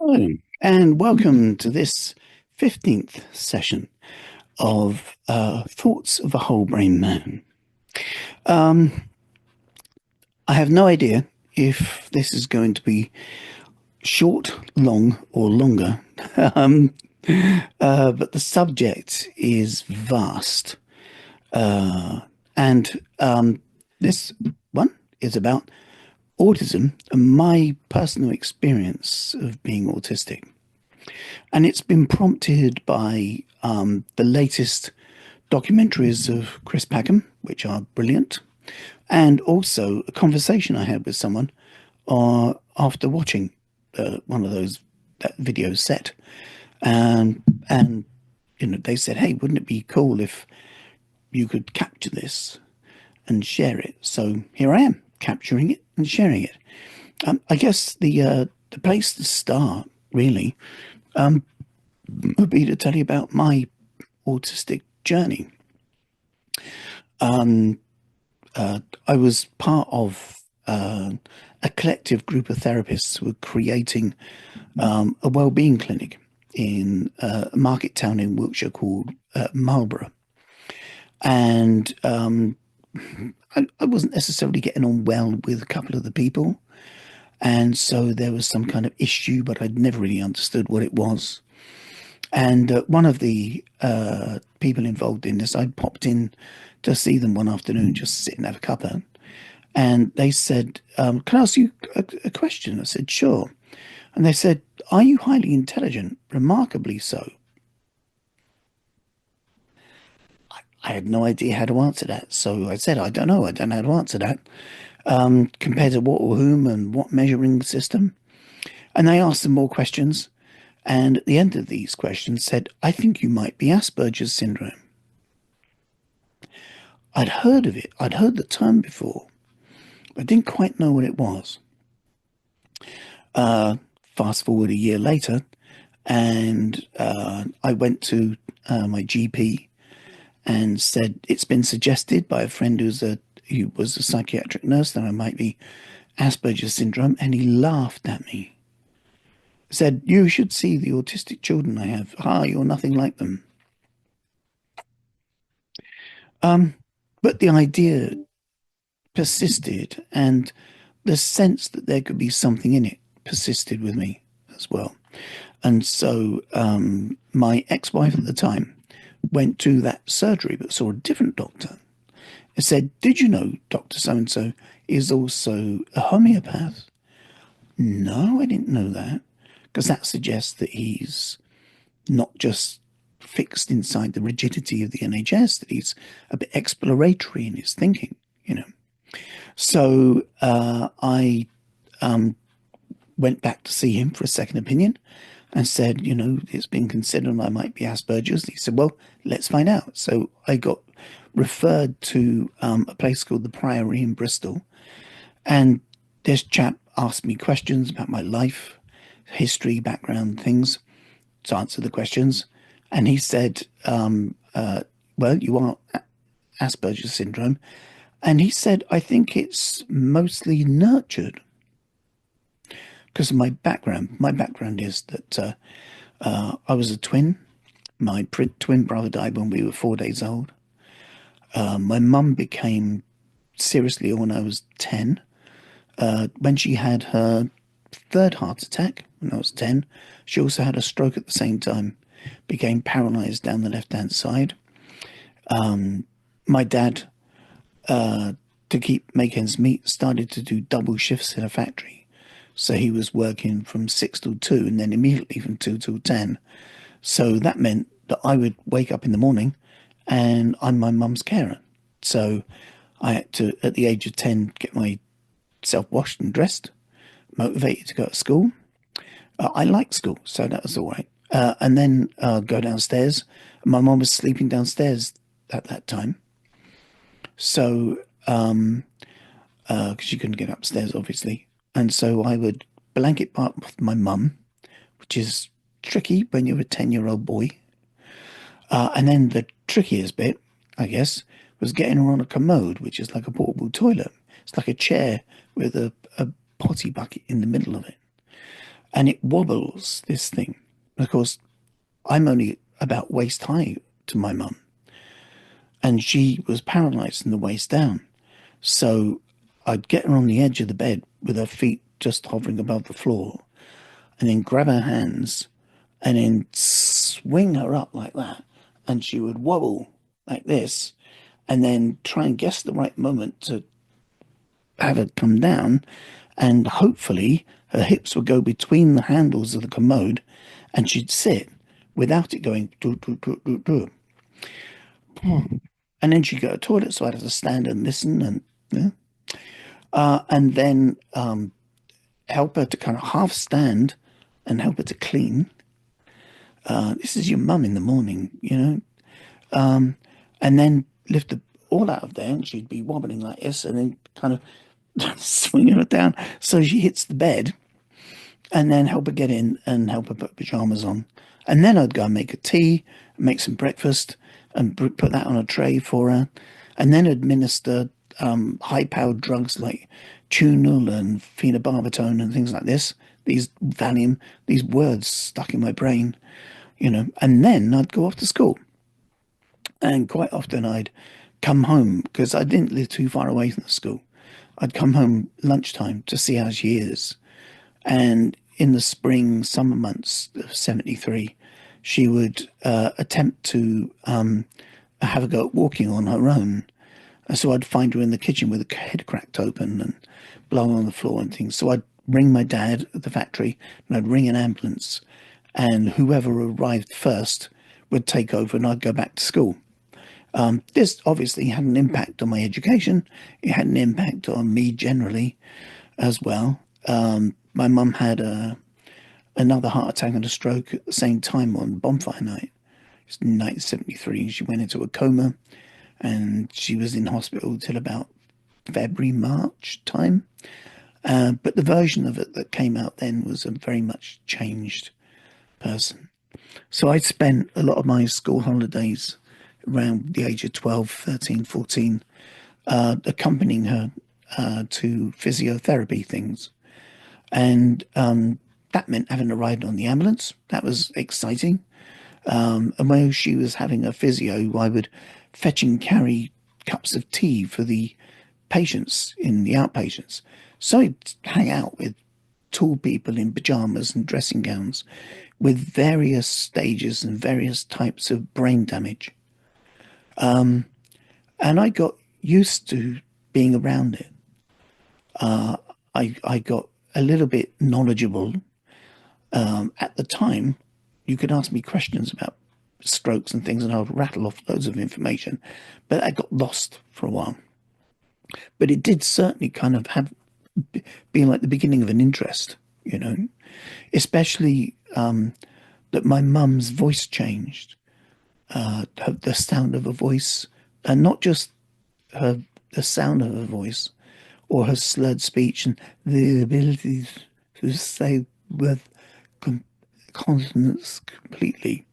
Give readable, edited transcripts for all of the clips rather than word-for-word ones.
Hello, and welcome to this 15th session of Thoughts of a Whole Brain Man. Um, I have no idea if this is going to be short, long, or longer, um, but the subject is vast. And this one is about autism and my personal experience of being autistic. And it's been prompted by the latest documentaries of Chris Packham, which are brilliant, and also a conversation I had with someone after watching one of those that video set, and they said, "Hey, wouldn't it be cool if you could capture this and share it?" So here I am, capturing it and sharing it. I guess the place to start really would be to tell you about my autistic journey. I was part of a collective group of therapists who were creating a well-being clinic in a market town in Wiltshire called Marlborough. And I wasn't necessarily getting on well with a couple of the people. And so there was some kind of issue, but I'd never really understood what it was. And one of the people involved in this, I popped in to see them one afternoon, just sit and have a cuppa. And they said, "Can I ask you a question?" I said, "Sure." And they said, "Are you highly intelligent?" "Remarkably so." I had no idea how to answer that. So I said, "I don't know. I don't know how to answer that. Compared to what or whom and what measuring system?" And they asked them more questions. And at the end of these questions said, "I think you might be Asperger's syndrome." I'd heard of it. I'd heard the term before, but I didn't quite know what it was. Fast forward a year later, and I went to my GP and said, "It's been suggested by a friend who was a psychiatric nurse that I might be Asperger's syndrome," and he laughed at me. Said, "You should see the autistic children I have. You're nothing like them." But the idea persisted, and the sense that there could be something in it persisted with me as well. And so my ex-wife at the time went to that surgery but saw a different doctor. It said, "Did you know Dr. So-and-so is also a homeopath?" "No, I didn't know that," because that suggests that he's not just fixed inside the rigidity of the NHS, that he's a bit exploratory in his thinking, you know. So I went back to see him for a second opinion and said, "It's been considered I might be Asperger's." He said, "Well, let's find out." So I got referred to a place called the Priory in Bristol. And this chap asked me questions about my life, history, background, things to answer the questions. And he said, "Well, you are Asperger's syndrome." And he said, "I think it's mostly nurtured." Because of my background. My background is that I was a twin. My twin brother died when we were 4 days old. My mum became seriously ill when I was 10. When she had her third heart attack when I was 10, she also had a stroke at the same time, became paralyzed down the left-hand side. My dad, to keep make ends meet, started to do double shifts in a factory. So he was working from 6 till 2 and then immediately from 2 till 10. So that meant that I would wake up in the morning and I'm my mum's carer. So I had to, at the age of 10, get myself washed and dressed, motivated to go to school. I liked school, so that was all right. And then go downstairs. My mum was sleeping downstairs at that time. So, because she couldn't get upstairs, obviously. And so I would blanket part with my mum, which is tricky when you're a 10-year-old boy. And then the trickiest bit, I guess, was getting her on a commode, which is like a portable toilet. It's like a chair with a potty bucket in the middle of it. and it wobbles, this thing. Of course, I'm only about waist high to my mum, and she was paralyzed from the waist down. So I'd get her on the edge of the bed with her feet just hovering above the floor, and then grab her hands and then swing her up like that. And she would wobble like this, and then try and guess the right moment to have her come down. And hopefully, her hips would go between the handles of the commode, and she'd sit without it going do, do, do, do, do. And then she'd go to the toilet, so I'd have to stand and listen, and yeah. And then help her to kind of half stand and help her to clean. This is your mum in the morning, you know. And then lift the all out of there, and she'd be wobbling like this, and then kind of swinging her down so she hits the bed, and then help her get in and help her put pajamas on. And then I'd go and make a tea, make some breakfast, and put that on a tray for her, and then administer high-powered drugs like Tunil and phenobarbital and things like this. These Valium, these words stuck in my brain, you know. And then I'd go off to school, and quite often I'd come home because I didn't live too far away from the school. I'd come home lunchtime to see how she is. And in the spring, summer months of 73, she would attempt to have a go at walking on her own. And so I'd find her in the kitchen with a head cracked open and blowing on the floor and things. So I'd ring my dad at the factory, and I'd ring an ambulance, and whoever arrived first would take over, and I'd go back to school. This obviously had an impact on my education. It had an impact on me generally as well. My mum had another heart attack and a stroke at the same time on bonfire night. It was 1973. She went into a coma, and she was in hospital till about February, March time. But the version of it that came out then was a very much changed person. So I spent a lot of my school holidays around the age of 12, 13, 14, accompanying her to physiotherapy things. And that meant having a ride on the ambulance. That was exciting. And while she was having a physio, I would fetch and carry cups of tea for the patients in the outpatients. So I'd hang out with tall people in pajamas and dressing gowns with various stages and various types of brain damage. And I got used to being around it. I got a little bit knowledgeable. At the time, you could ask me questions about strokes and things, and I would rattle off loads of information, but I got lost for a while. But it did certainly kind of have been like the beginning of an interest, you know, especially that my mum's voice changed, the sound of her voice, and not just the sound of her voice or her slurred speech and the ability to say with consonants completely,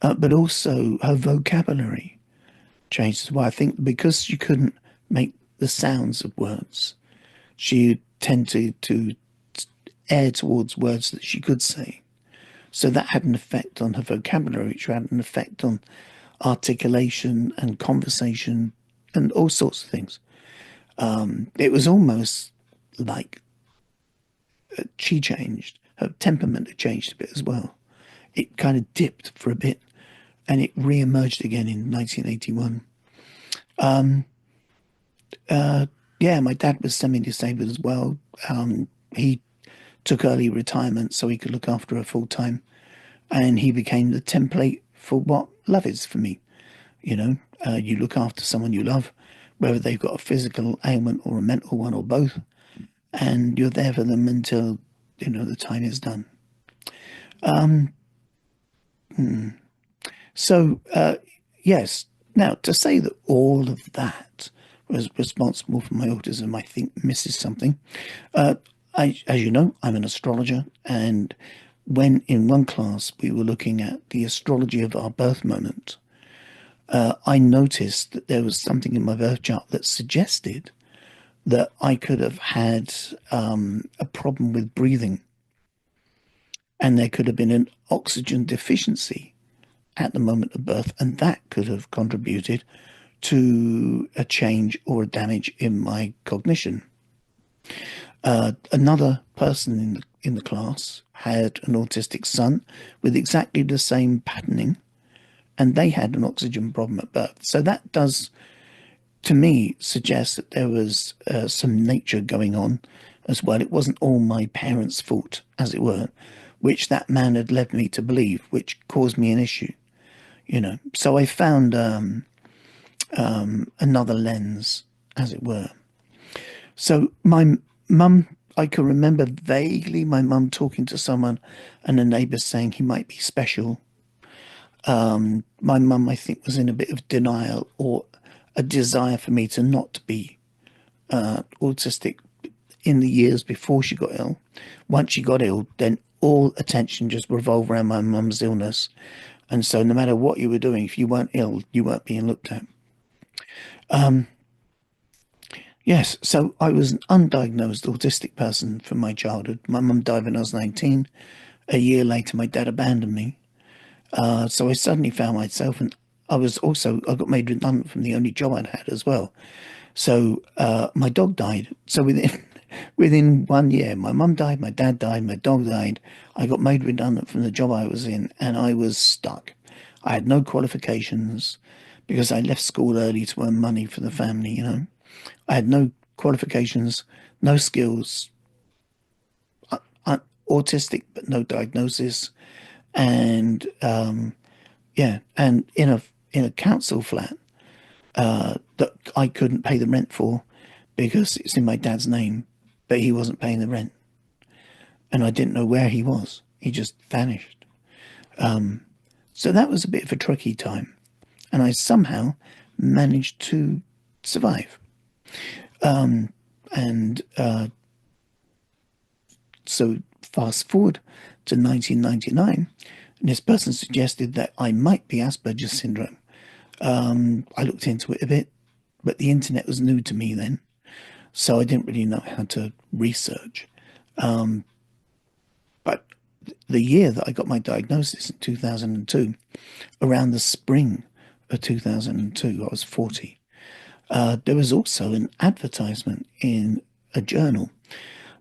but also her vocabulary changed as well. I think because she couldn't make the sounds of words, she tended to err towards words that she could say. So that had an effect on her vocabulary, which had an effect on articulation and conversation and all sorts of things. It was almost like she changed. Her temperament had changed a bit as well. It kind of dipped for a bit, and it re-emerged again in 1981. Yeah, my dad was semi-disabled as well. He took early retirement so he could look after her full time, and he became the template for what love is for me. You know, you look after someone you love, whether they've got a physical ailment or a mental one or both, and you're there for them until, you know, the time is done. So, yes, now to say that all of that was responsible for my autism, I think misses something. As you know, I'm an astrologer, and when in one class we were looking at the astrology of our birth moment, I noticed that there was something in my birth chart that suggested that I could have had a problem with breathing. and there could have been an oxygen deficiency at the moment of birth, and that could have contributed to a change or a damage in my cognition. Another person in the class had an autistic son with exactly the same patterning, and they had an oxygen problem at birth. So that does, to me, suggest that there was some nature going on as well. It wasn't all my parents' fault, as it were, which that man had led me to believe, which caused me an issue, you know. So I found another lens, as it were. So my mum, I can remember vaguely my mum talking to someone and a neighbour saying he might be special. My mum, I think, was in a bit of denial or a desire for me to not be autistic in the years before she got ill. Once she got ill, then all attention just revolved around my mum's illness. And so no matter what you were doing, if you weren't ill, you weren't being looked at. Yes, so I was an undiagnosed autistic person from my childhood. My mum died when I was 19. A year later, my dad abandoned me. So I suddenly found myself, and I got made redundant from the only job I'd had as well. So my dog died. So within 1 year, my mum died, my dad died, my dog died. I got made redundant from the job I was in, and I was stuck. I had no qualifications because I left school early to earn money for the family, you know. I had no qualifications, no skills, autistic but no diagnosis, and yeah, and in a council flat that I couldn't pay the rent for because it's in my dad's name, but he wasn't paying the rent, and I didn't know where he was. He just vanished. So that was a bit of a tricky time, and I somehow managed to survive. And So fast forward to 1999, and this person suggested that I might be Asperger's syndrome. I looked into it a bit, but the internet was new to me then, so I didn't really know how to research. But the year that I got my diagnosis in 2002, around the spring of 2002, I was 40. There was also an advertisement in a journal,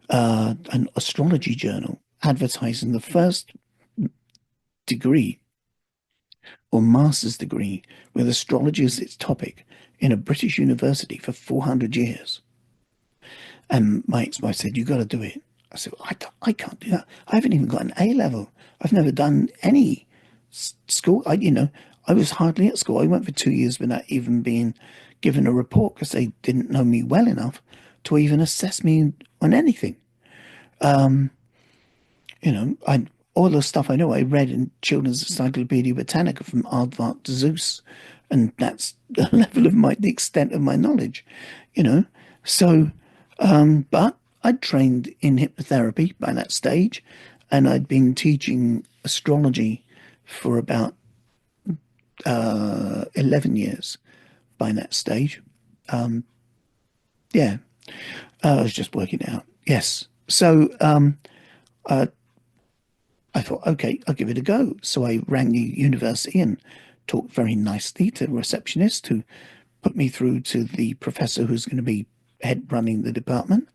an astrology journal, advertising the first degree or master's degree with astrology as its topic in a British university for 400 years. And my ex-wife said, "You got to do it." I said, I can't do that. I haven't even got an A level. I've never done any school. I was hardly at school. I went for 2 years without even being given a report because they didn't know me well enough to even assess me on anything. All the stuff I know, I read in Children's Encyclopedia Britannica from Aardvark to Zeus, and that's the level of the extent of my knowledge, you know. So, but I'd trained in hypnotherapy by that stage, and I'd been teaching astrology for about 11 years by that stage. Yeah, I was just working it out. Yes. So, I thought, okay, I'll give it a go. So I rang the university and talked very nicely to the receptionist who put me through to the professor who's going to be head running the department.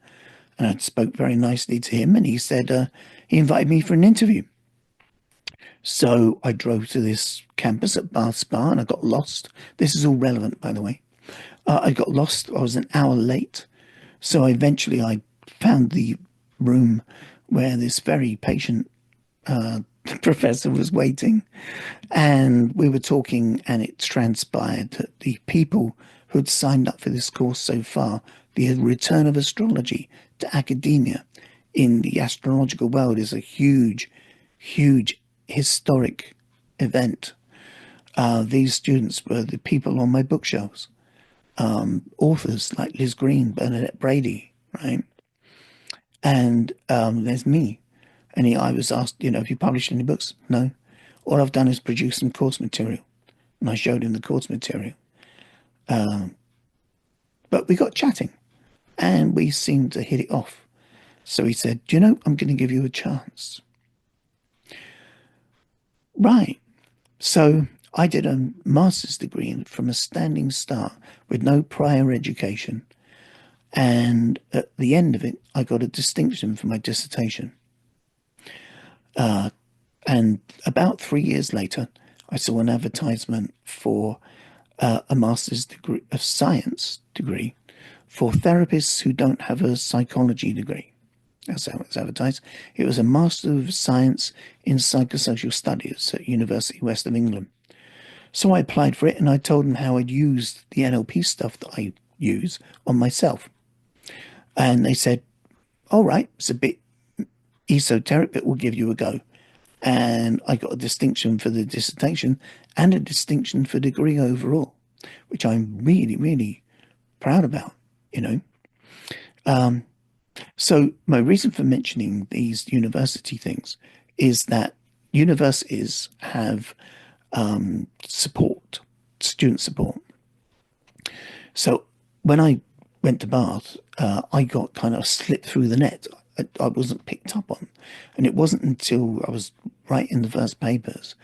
And I spoke very nicely to him, and he said he invited me for an interview. So I drove to this campus at Bath Spa, and I got lost. This is all relevant, by the way. I got lost. I was an hour late. So eventually I found the room where this very patient professor was waiting, and we were talking, and it transpired that the people who had signed up for this course so far, the return of astrology to academia in the astrological world is a huge, huge historic event. These students were the people on my bookshelves, authors like Liz Green, Bernadette Brady, right? And there's me. And I was asked, have you published any books? No. All I've done is produce some course material. And I showed him the course material. But we got chatting, and we seemed to hit it off. So he said, I'm going to give you a chance. Right. So I did a master's degree from a standing start with no prior education. And at the end of it, I got a distinction for my dissertation. And about 3 years later, I saw an advertisement for a master's degree of science degree for therapists who don't have a psychology degree. That's how it's advertised. It was a Master of Science in Psychosocial Studies at University West of England. So I applied for it and I told them how I'd used the NLP stuff that I use on myself. And they said, all right, it's a bit esoteric, but we'll give you a go. And I got a distinction for the dissertation and a distinction for degree overall, which I'm really, really proud about, you know. So my reason for mentioning these university things is that universities have support, student support. So when I went to Bath, I got kind of slipped through the net. I wasn't picked up on. And it wasn't until I was writing the first papers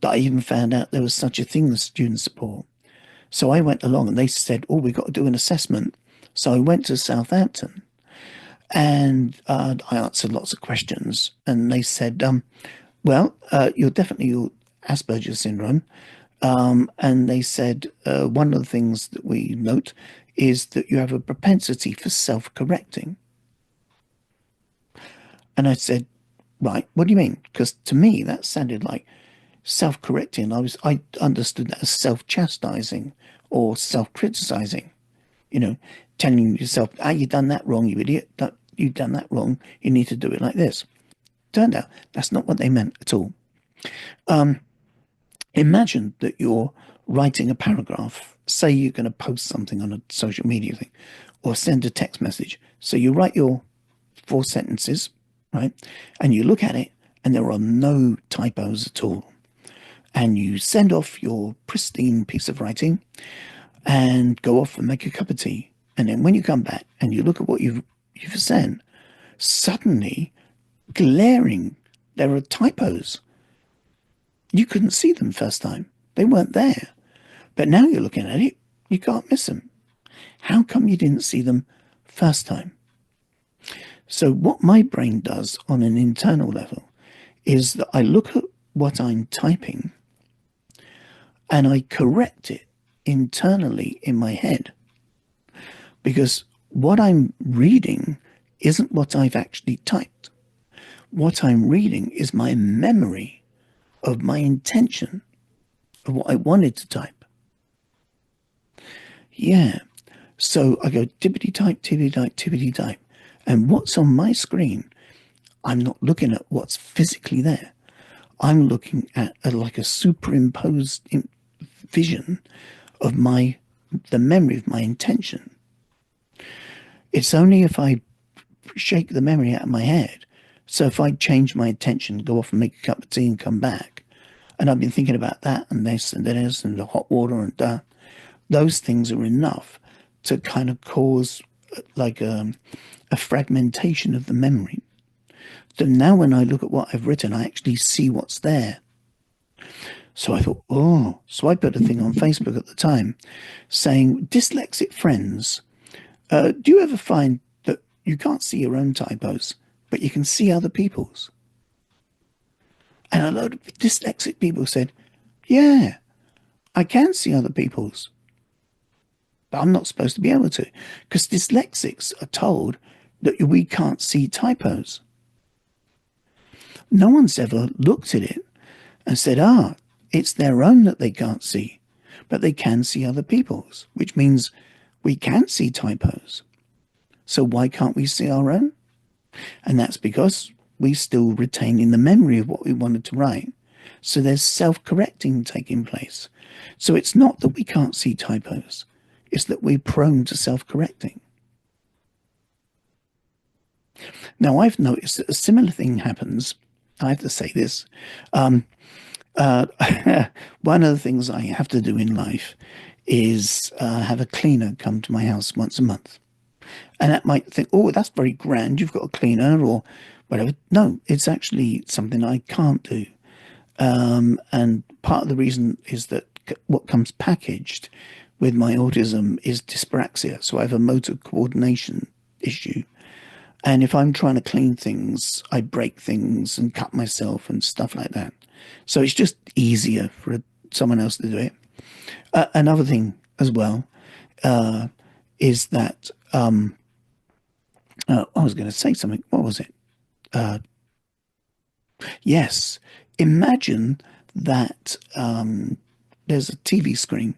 that I even found out there was such a thing as student support. So I went along and they said, oh, we've got to do an assessment. So I went to Southampton and I answered lots of questions. And they said, well, you're definitely Asperger's syndrome. And they said, one of the things that we note is that you have a propensity for self-correcting. And I said, right, what do you mean? Because to me, that sounded like self-correcting. I understood that as self-chastising or self-criticizing, you know, telling yourself, ah, you've done that wrong, you idiot. You've done that wrong. You need to do it like this. Turned out that's not what they meant at all. Imagine that you're writing a paragraph. Say you're going to post something on a social media thing or send a text message. So you write your 4 sentences, right? And you look at it and there are no typos at all. And you send off your pristine piece of writing and go off and make a cup of tea. And then when you come back and you look at what you've sent, suddenly, glaring, there are typos. You couldn't see them first time. They weren't there. But now you're looking at it, you can't miss them. How come you didn't see them first time? So what my brain does on an internal level is that I look at what I'm typing and I correct it internally in my head. Because what I'm reading isn't what I've actually typed. What I'm reading is my memory of my intention of what I wanted to type. Yeah. So I go tippity type, tippity type, tippity type. And what's on my screen, I'm not looking at what's physically there. I'm looking at like a superimposed vision of the memory of my intention. It's only if I shake the memory out of my head. So if I change my attention, go off and make a cup of tea and come back, and I've been thinking about that and this and this and the hot water and that, those things are enough to kind of cause like a fragmentation of the memory. So now when I look at what I've written, I actually see what's there. So I thought, oh, so I put a thing on Facebook at the time saying, dyslexic friends, do you ever find that you can't see your own typos, but you can see other people's? And a load of dyslexic people said, yeah, I can see other people's, but I'm not supposed to be able to, because dyslexics are told that we can't see typos. No one's ever looked at it and said, it's their own that they can't see, but they can see other people's, which means we can see typos. So why can't we see our own? And that's because we still retaining the memory of what we wanted to write. So there's self-correcting taking place. So it's not that we can't see typos. It's that we're prone to self-correcting. Now, I've noticed that a similar thing happens. I have to say this. One of the things I have to do in life is have a cleaner come to my house once a month. And that might think, oh, that's very grand, you've got a cleaner or whatever. No, it's actually something I can't do. And part of the reason is that what comes packaged with my autism is dyspraxia. So I have a motor coordination issue. And if I'm trying to clean things, I break things and cut myself and stuff like that. So it's just easier for someone else to do it. Another thing as well uh, is that I was going to say something. What was it? Yes. Imagine that there's a TV screen,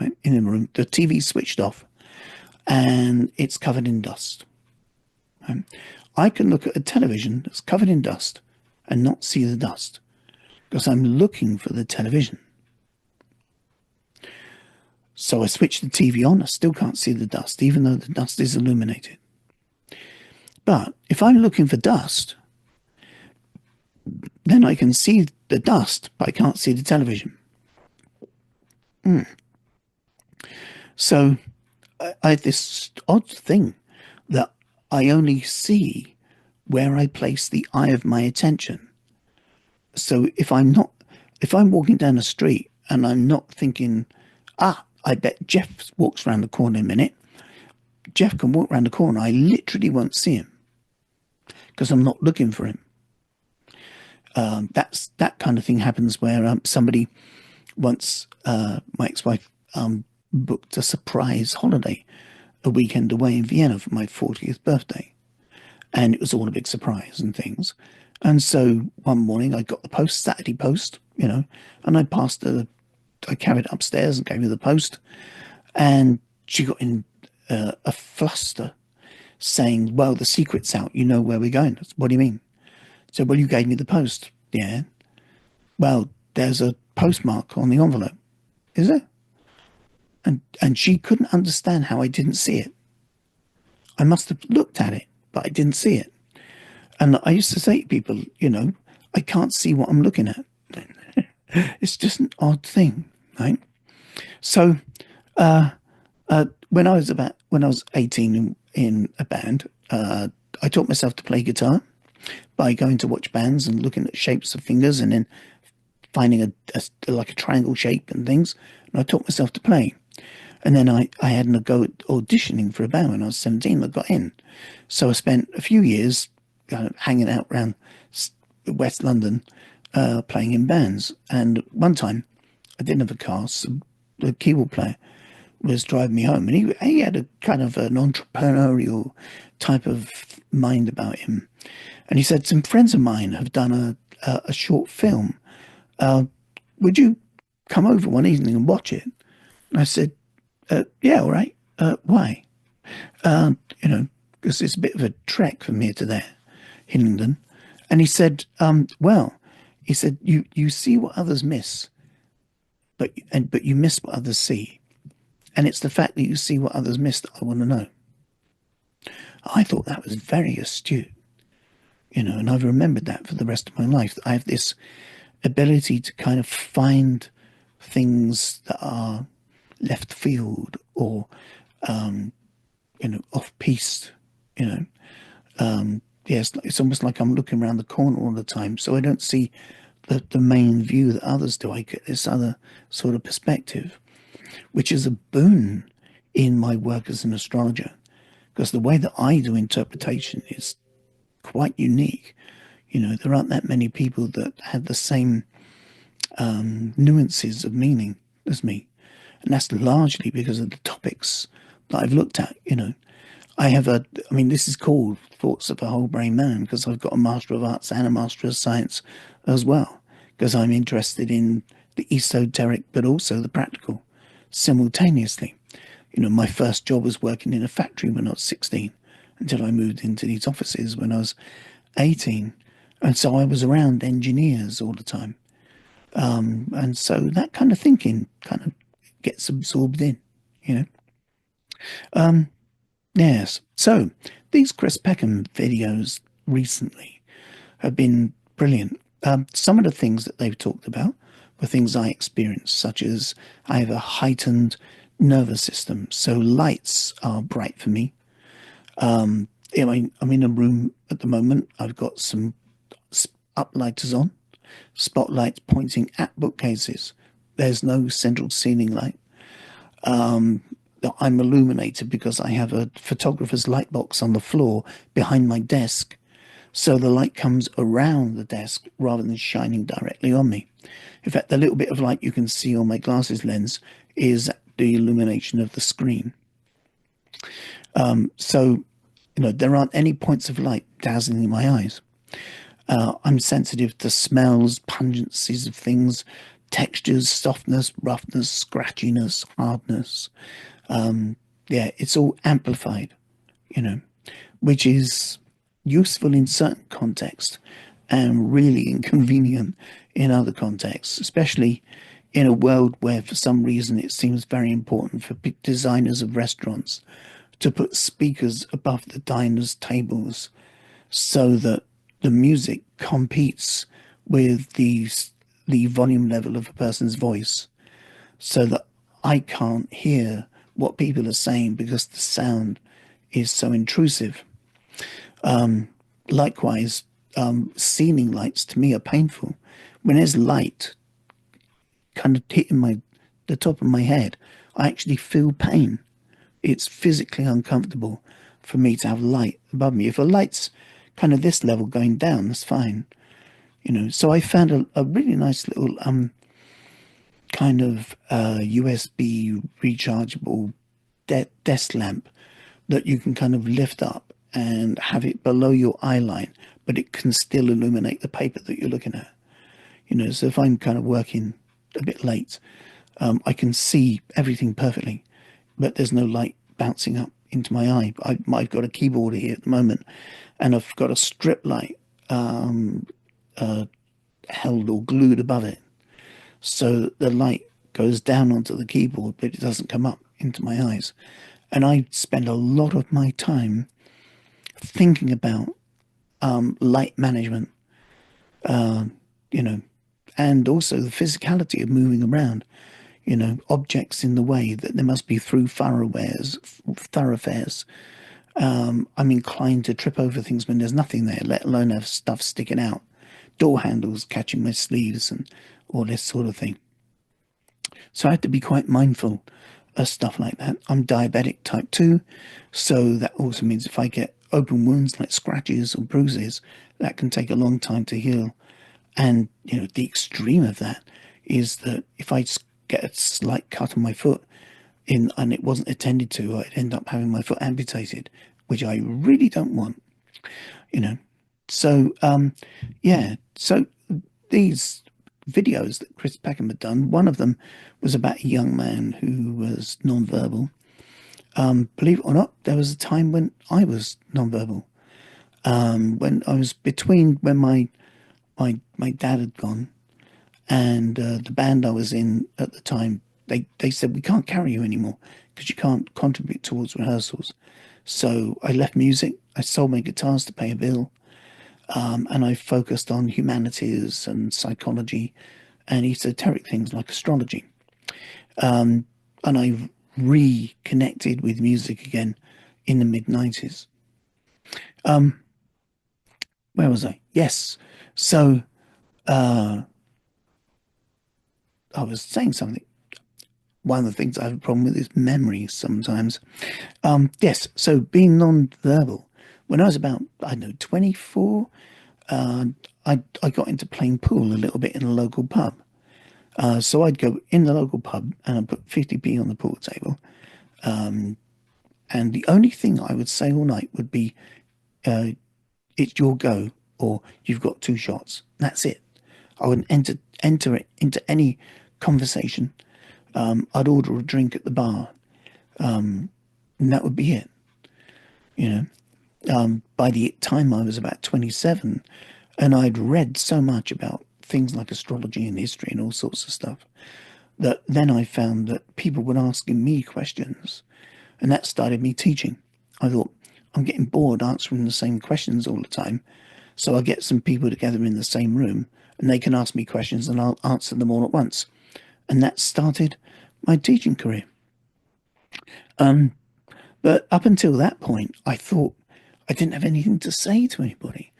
right, in the room. The TV's switched off and it's covered in dust. Right? I can look at a television that's covered in dust and not see the dust because I'm looking for the television. So I switch the TV on, I still can't see the dust, even though the dust is illuminated. But if I'm looking for dust, then I can see the dust, but I can't see the television. So I have this odd thing that I only see where I place the eye of my attention. So if I'm walking down the street and I'm not thinking, I bet Jeff walks around the corner in a minute. Jeff can walk around the corner. I literally won't see him because I'm not looking for him. That kind of thing happens where somebody once, my ex-wife booked a surprise holiday a weekend away in Vienna for my 40th birthday. And it was all a big surprise and things. And so one morning I got the post, Saturday post, and I carried it upstairs and gave her the post. And she got in a fluster saying, well, the secret's out. You know where we're going. Said, what do you mean? So, well, you gave me the post. Yeah. Well, there's a postmark on the envelope. Is there? And she couldn't understand how I didn't see it. I must have looked at it, but I didn't see it. And I used to say to people, I can't see what I'm looking at. It's just an odd thing, right? So when I was 18 in a band, I taught myself to play guitar by going to watch bands and looking at shapes of fingers and then finding like a triangle shape and things. And I taught myself to play. And then I had a go at auditioning for a band when I was 17. I got in. So I spent a few years hanging out around West London, playing in bands. And one time I didn't have a car, so the keyboard player was driving me home. And he had a kind of an entrepreneurial type of mind about him. And he said, some friends of mine have done a short film. Would you come over one evening and watch it? And I said, yeah, all right. Why? Because it's a bit of a trek from here to there, Hillingdon. And he said, you see what others miss, but you miss what others see. And it's the fact that you see what others miss that I want to know. I thought that was very astute, and I've remembered that for the rest of my life. I have this ability to kind of find things that are left field or off piste. Yes, it's almost like I'm looking around the corner all the time, so I don't see the main view that others do. I get this other sort of perspective, which is a boon in my work as an astrologer, because the way that I do interpretation is quite unique. There aren't that many people that have the same nuances of meaning as me. And that's largely because of the topics that I've looked at. This is called Thoughts of a Whole Brain Man because I've got a Master of Arts and a Master of Science as well, because I'm interested in the esoteric but also the practical simultaneously. My first job was working in a factory when I was 16 until I moved into these offices when I was 18. And so I was around engineers all the time. And so that kind of thinking kind of gets absorbed in. Yes. So these Chris Peckham videos recently have been brilliant. Some of the things that they've talked about were things I experienced, such as I have a heightened nervous system, so lights are bright for me. I'm in a room at the moment. I've got some uplighters on, spotlights pointing at bookcases. There's no central ceiling light. Um, I'm illuminated because I have a photographer's light box on the floor behind my desk. So the light comes around the desk rather than shining directly on me. In fact, the little bit of light you can see on my glasses lens is the illumination of the screen. So, there aren't any points of light dazzling my eyes. I'm sensitive to smells, pungencies of things, textures, softness, roughness, scratchiness, hardness. Yeah, it's all amplified, you know, which is useful in certain contexts and really inconvenient in other contexts, especially in a world where for some reason it seems very important for designers of restaurants to put speakers above the diners' tables so that the music competes with the volume level of a person's voice, so that I can't hear what people are saying because the sound is so intrusive. Likewise, ceiling lights to me are painful. When there's light kind of hitting the top of my head, I actually feel pain. It's physically uncomfortable for me to have light above me. If a light's kind of this level going down, that's fine. So I found a really nice little kind of USB rechargeable desk lamp that you can kind of lift up and have it below your eye line, but it can still illuminate the paper that you're looking at. So if I'm kind of working a bit late, I can see everything perfectly, but there's no light bouncing up into my eye. I've got a keyboard here at the moment, and I've got a strip light held or glued above it, so that the light goes down onto the keyboard, but it doesn't come up into my eyes. And I spend a lot of my time thinking about light management, you know, and also the physicality of moving around, objects in the way, that there must be through thoroughfares. I'm inclined to trip over things when there's nothing there, let alone have stuff sticking out, door handles catching my sleeves and all this sort of thing. So I have to be quite mindful of stuff like that. I'm diabetic type 2, so that also means if I get open wounds like scratches or bruises, that can take a long time to heal. And, the extreme of that is that if I get a slight cut on my foot and it wasn't attended to, I'd end up having my foot amputated, which I really don't want, you know. So, yeah, so these videos that Chris Peckham had done, one of them was about a young man who was non-verbal. Believe it or not, there was a time when I was non-verbal. When I was between when my dad had gone and the band I was in at the time, they said, we can't carry you anymore because you can't contribute towards rehearsals. So I left music, I sold my guitars to pay a bill, and I focused on humanities and psychology and esoteric things like astrology. And I reconnected with music again in the mid-90s. Where was I? Yes. So I was saying something. One of the things I have a problem with is memory sometimes. Yes, so being non-verbal. When I was about, I don't know, 24, I got into playing pool a little bit in a local pub. So I'd go in the local pub and I'd put 50p on the pool table. And the only thing I would say all night would be, it's your go, or you've got two shots. That's it. I wouldn't enter it into any conversation. I'd order a drink at the bar, and that would be it. By the time I was about 27, and I'd read so much about things like astrology and history and all sorts of stuff, that then I found that people were asking me questions, and that started me teaching. I thought, I'm getting bored answering the same questions all the time, so I'll get some people together in the same room, and they can ask me questions, and I'll answer them all at once. And that started my teaching career. But up until that point, I thought I didn't have anything to say to anybody.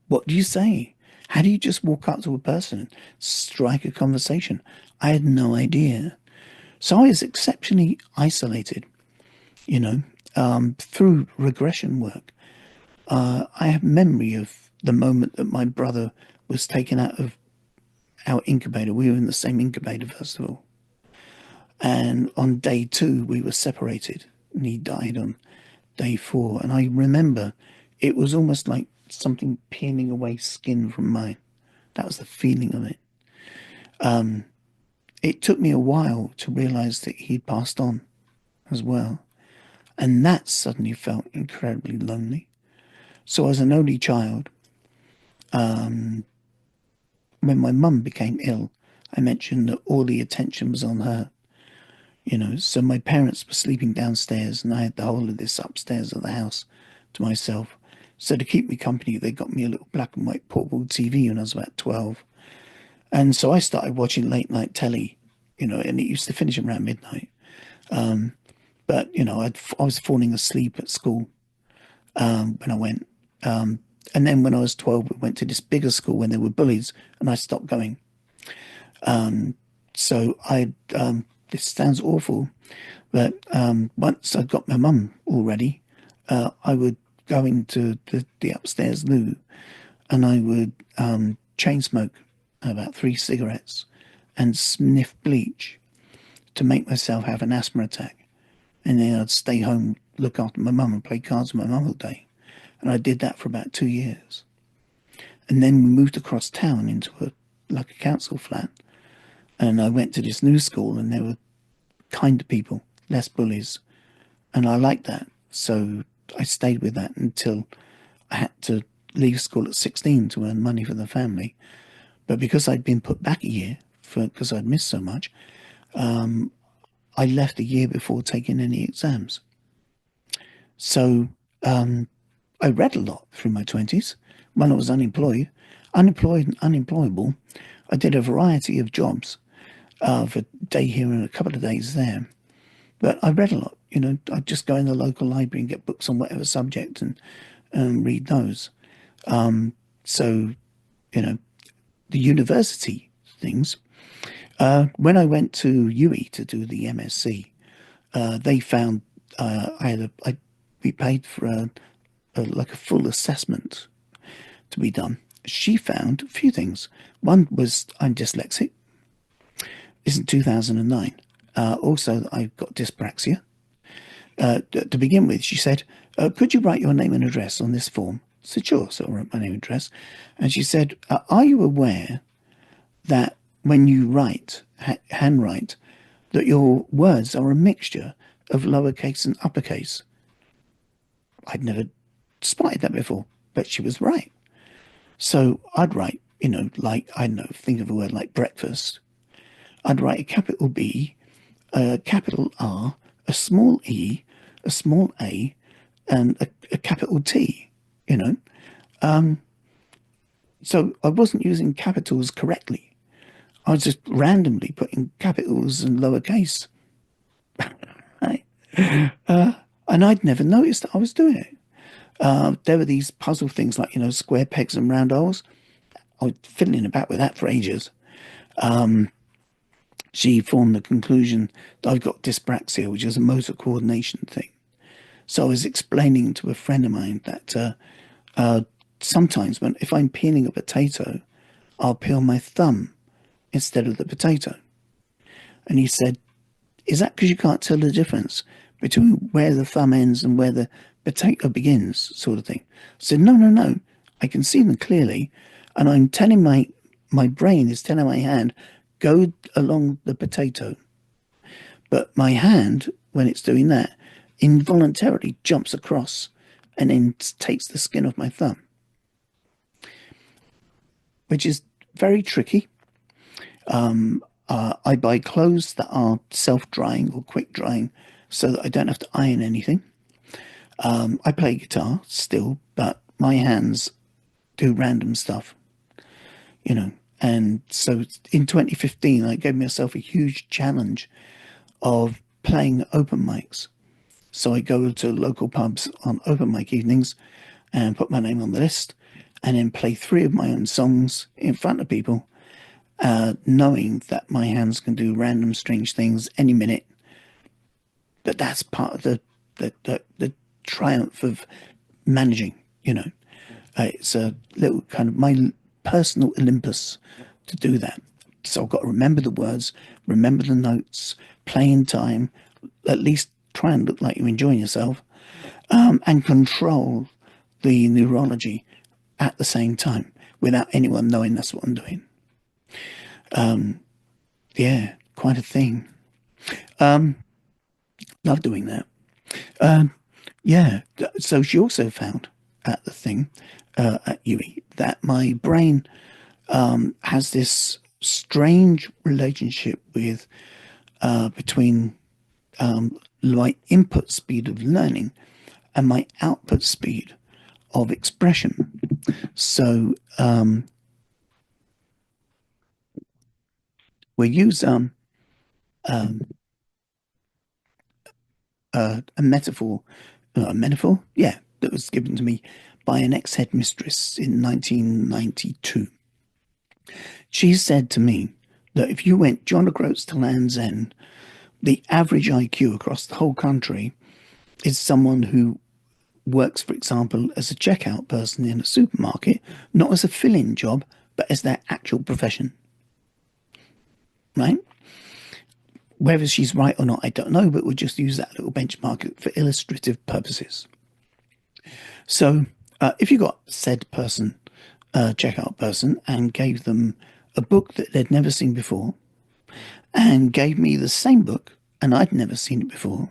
What do you say? How do you just walk up to a person and strike a conversation? I had no idea. So I was exceptionally isolated, you know, through regression work. I have memory of the moment that my brother was taken out of our incubator. We were in the same incubator, first of all. And on day two, we were separated, and he died on day four. And I remember it was almost like something peeling away skin from mine. That was the feeling of it. It took me a while to realize that he'd passed on as well. And that suddenly felt incredibly lonely. So, as an only child, when my mum became ill, I mentioned that all the attention was on her. So my parents were sleeping downstairs and I had the whole of this upstairs of the house to myself. So to keep me company, they got me a little black and white portable TV when I was about 12. And so I started watching late night telly, and it used to finish around midnight. But, I was falling asleep at school when I went. And then when I was 12, we went to this bigger school when there were bullies and I stopped going. This sounds awful, but once I got my mum all ready, I would go into the upstairs loo and I would chain smoke about 3 cigarettes and sniff bleach to make myself have an asthma attack. And then I'd stay home, look after my mum and play cards with my mum all day. And I did that for about 2 years. And then we moved across town into a council flat. And I went to this new school and there were kinder people, less bullies. And I liked that. So I stayed with that until I had to leave school at 16 to earn money for the family. But because I'd been put back a year because I'd missed so much, I left a year before taking any exams. So I read a lot through my 20s. When I was unemployed and unemployable, I did a variety of jobs for a day here and a couple of days there. But I read a lot. I'd just go in the local library and get books on whatever subject and read those. So, the university things. When I went to UE to do the MSc, they found we paid for a full assessment to be done. She found a few things. One was I'm dyslexic. This is in 2009. Also, I've got dyspraxia. To begin with, she said, could you write your name and address on this form? I said, sure. So I wrote my name and address. And she said, are you aware that when you handwrite, that your words are a mixture of lowercase and uppercase? I'd never spotted that before, but she was right. So I'd write, think of a word like breakfast. I'd write a capital B, a capital R, a small e, a small a, and a capital T, So I wasn't using capitals correctly. I was just randomly putting capitals and lowercase. Right? And I'd never noticed that I was doing it. There were these puzzle things like, square pegs and round holes. I was fiddling about with that for ages. She formed the conclusion that I've got dyspraxia, which is a motor coordination thing. So I was explaining to a friend of mine that sometimes if I'm peeling a potato, I'll peel my thumb instead of the potato. And he said, is that because you can't tell the difference between where the thumb ends and where the potato begins, sort of thing? I said, no, I can see them clearly. And I'm telling my brain is telling my hand, go along the potato. But my hand, when it's doing that, involuntarily jumps across and then takes the skin off my thumb, which is very tricky. I buy clothes that are self-drying or quick drying so that I don't have to iron anything. I play guitar still, but my hands do random stuff, And so in 2015, I gave myself a huge challenge of playing open mics. So I go to local pubs on open mic evenings and put my name on the list. and then play three of my own songs in front of people, knowing that my hands can do random strange things any minute. But that's part of the triumph of managing, you know. It's a little kind of my personal Olympus to do that. So I've got to remember the words, remember the notes, play in time, at least try and look like you're enjoying yourself, and control the neurology at the same time without anyone knowing that's what I'm doing. Yeah, quite a thing. Love doing that. Yeah. So she also found at the thing at UE that my brain has this strange relationship with between my input speed of learning and my output speed of expression. So we use a metaphor, yeah, that was given to me by an ex-headmistress in 1992. She said to me that if you went John O'Groats to Land's End, the average IQ across the whole country is someone who works, for example, as a checkout person in a supermarket, not as a fill-in job, but as their actual profession, right? Whether she's right or not, I don't know, but we'll just use that little benchmark for illustrative purposes. So if you got said person, checkout person, and gave them a book that they'd never seen before, and gave me the same book, and I'd never seen it before,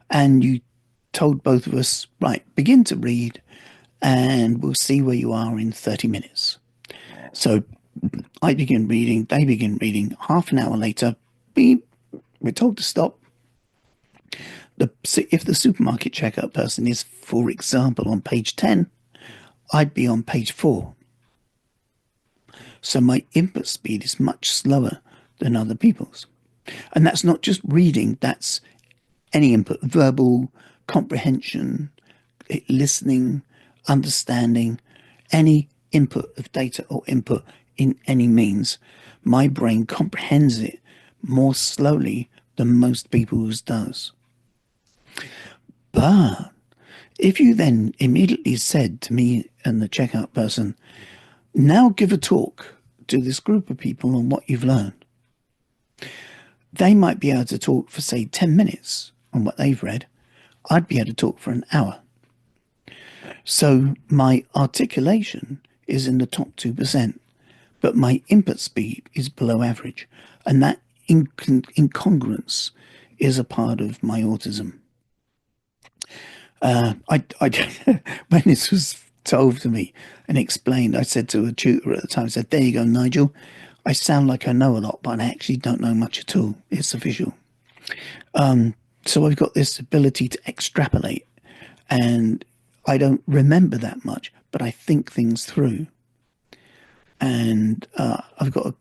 and you told both of us, right, begin to read, and we'll see where you are in 30 minutes. So I begin reading, they begin reading. Half an hour later, beep, we're told to stop. If the supermarket checkout person is, for example, on page 10, I'd be on page 4. So my input speed is much slower than other people's. And that's not just reading, that's any input, verbal, comprehension, listening, understanding, any input of data or input in any means. My brain comprehends it more slowly than most people's does. But if you then immediately said to me and the checkout person, now give a talk to this group of people on what you've learned, they might be able to talk for, say, 10 minutes on what they've read. I'd be able to talk for an hour. So my articulation is in the top 2%, but my input speed is below average. And that incongruence is a part of my autism. When this was told to me and explained, I said to a tutor at the time, I said, there you go, Nigel. I sound like I know a lot, but I actually don't know much at all. It's official. So I've got this ability to extrapolate, and I don't remember that much, but I think things through. And I've got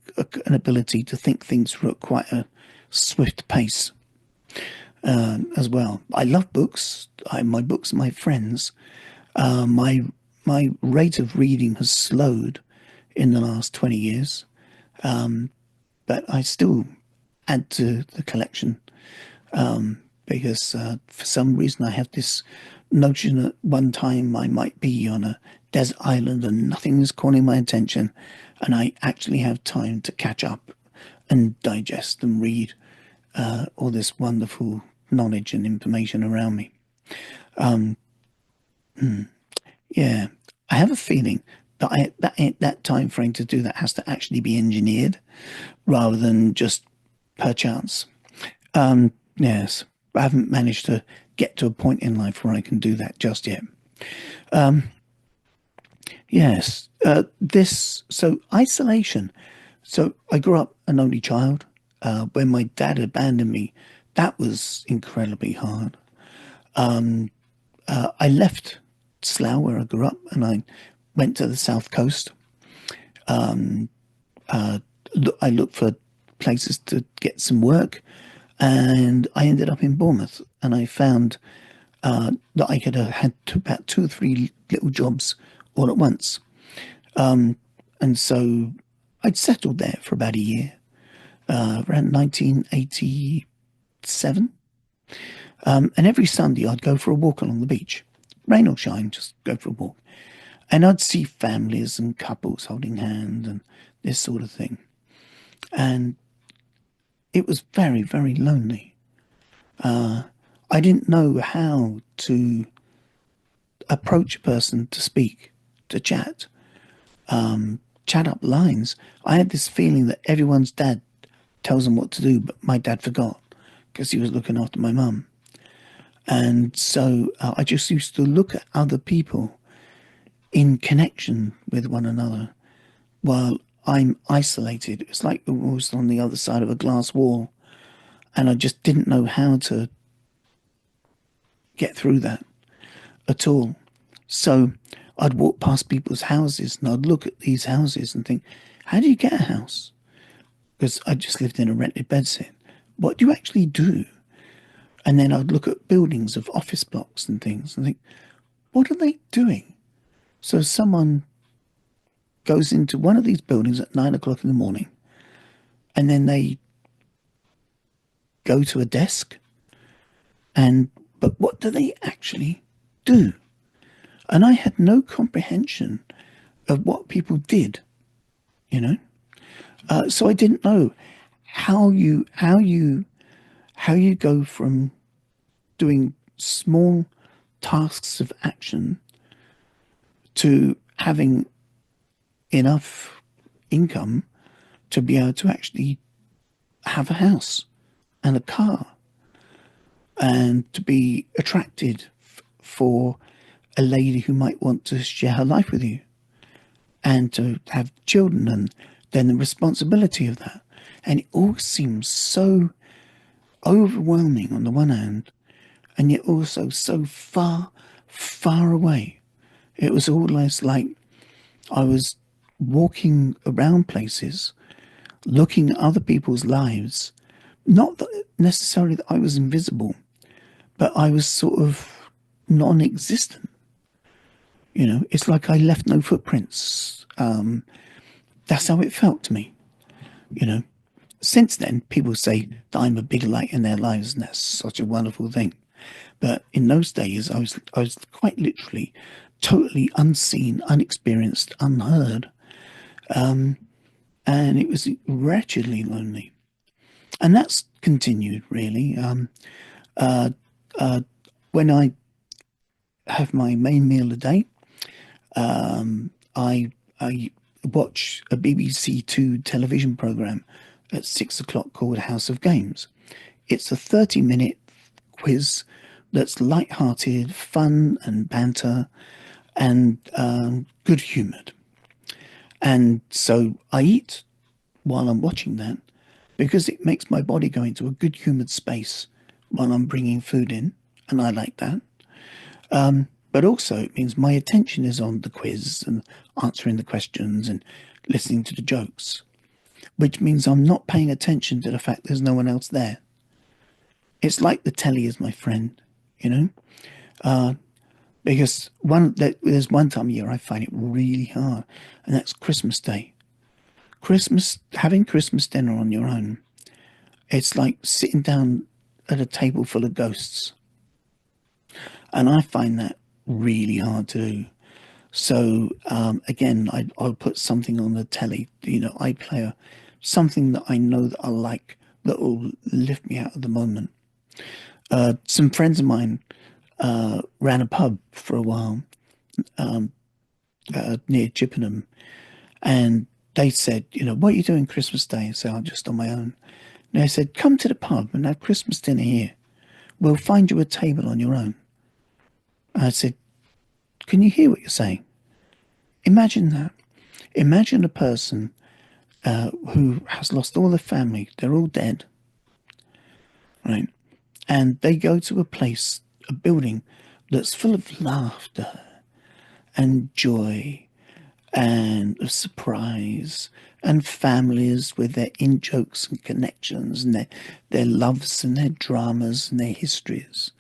an ability to think things through at quite a swift pace as well. I love books. My books are my friends. My rate of reading has slowed in the last 20 years, but I still add to the collection because for some reason I have this notion that one time I might be on a desert island and nothing is calling my attention, and I actually have time to catch up and digest and read all this wonderful knowledge and information around me. Yeah, I have a feeling that that time frame to do that has to actually be engineered rather than just per chance. Yes, I haven't managed to get to a point in life where I can do that just yet. Yes, so isolation. So I grew up an only child. When my dad abandoned me, that was incredibly hard. I left Slough, where I grew up, and I went to the south coast. I looked for places to get some work, and I ended up in Bournemouth, and I found that I could have had about 2 or 3 little jobs all at once. And so I'd settled there for about a year, around 1987. And every Sunday I'd go for a walk along the beach, rain or shine, just go for a walk. And I'd see families and couples holding hands and this sort of thing. And it was very, very lonely. I didn't know how to approach a person to speak, to chat, chat up lines. I had this feeling that everyone's dad tells them what to do, but my dad forgot because he was looking after my mum. And so I just used to look at other people in connection with one another while I'm isolated. It's like I was on the other side of a glass wall, and I just didn't know how to get through that at all. So I'd walk past people's houses and I'd look at these houses and think, how do you get a house? Because I just lived in a rented bedsit. What do you actually do? And then I'd look at buildings of office blocks and things and think, what are they doing? So someone goes into one of these buildings at 9 o'clock in the morning and then they go to a desk but what do they actually do? And I had no comprehension of what people did, you know. So I didn't know how you go from doing small tasks of action to having enough income to be able to actually have a house and a car and to be attracted for a lady who might want to share her life with you and to have children and then the responsibility of that. And it all seems so overwhelming on the one hand and yet also so far, far away. It was almost like I was walking around places, looking at other people's lives, not that necessarily that I was invisible, but I was sort of non-existent. You know, it's like I left no footprints. That's how it felt to me, you know. Since then, people say that I'm a big light in their lives, and that's such a wonderful thing. But in those days, I was quite literally totally unseen, unexperienced, unheard. And it was wretchedly lonely. And that's continued, really. When I have my main meal a day, I watch a BBC Two television programme at 6 o'clock called House of Games. It's a 30-minute quiz that's light-hearted, fun and banter and good-humoured. And so I eat while I'm watching that because it makes my body go into a good-humoured space while I'm bringing food in, and I like that. But also it means my attention is on the quiz and answering the questions and listening to the jokes, which means I'm not paying attention to the fact there's no one else there. It's like the telly is my friend, you know, because there's one time a year I find it really hard, and that's Christmas Day. Having Christmas dinner on your own, it's like sitting down at a table full of ghosts. And I find that really hard to do. So again, I'll put something on the telly. You know, I play something that I know that I like that will lift me out of the moment. Some friends of mine ran a pub for a while near Chippenham, and they said, you know, what are you doing Christmas Day? I said, I'm just on my own. And they said, come to the pub and have Christmas dinner here. We'll find you a table on your own. I said, can you hear what you're saying? Imagine that. Imagine a person who has lost all their family. They're all dead, right? And they go to a place, a building that's full of laughter and joy and of surprise and families with their in-jokes and connections and their loves and their dramas and their histories.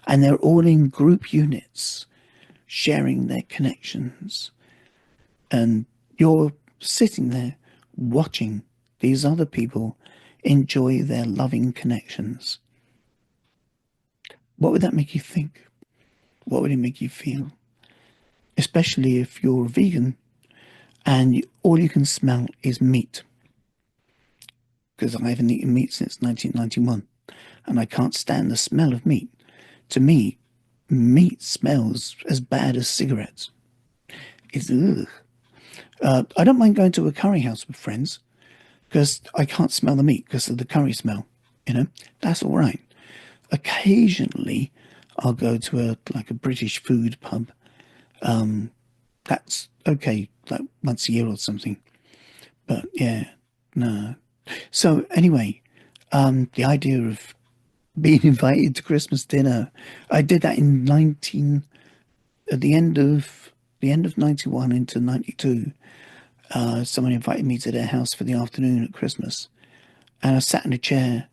And they're all in group units, sharing their connections and you're sitting there watching these other people enjoy their loving connections. What would that make you think? What would it make you feel? Especially if you're a vegan and all you can smell is meat, because I haven't eaten meat since 1991 and I can't stand the smell of meat. To me, meat smells as bad as cigarettes. It's ugh. I don't mind going to a curry house with friends because I can't smell the meat because of the curry smell. You know, that's all right. Occasionally, I'll go to a British food pub. That's okay, like once a year or something. But yeah, no. So anyway, the idea of being invited to Christmas dinner, I did that in 19 at the end of 91 into 92. Someone invited me to their house for the afternoon at Christmas, and I sat in a chair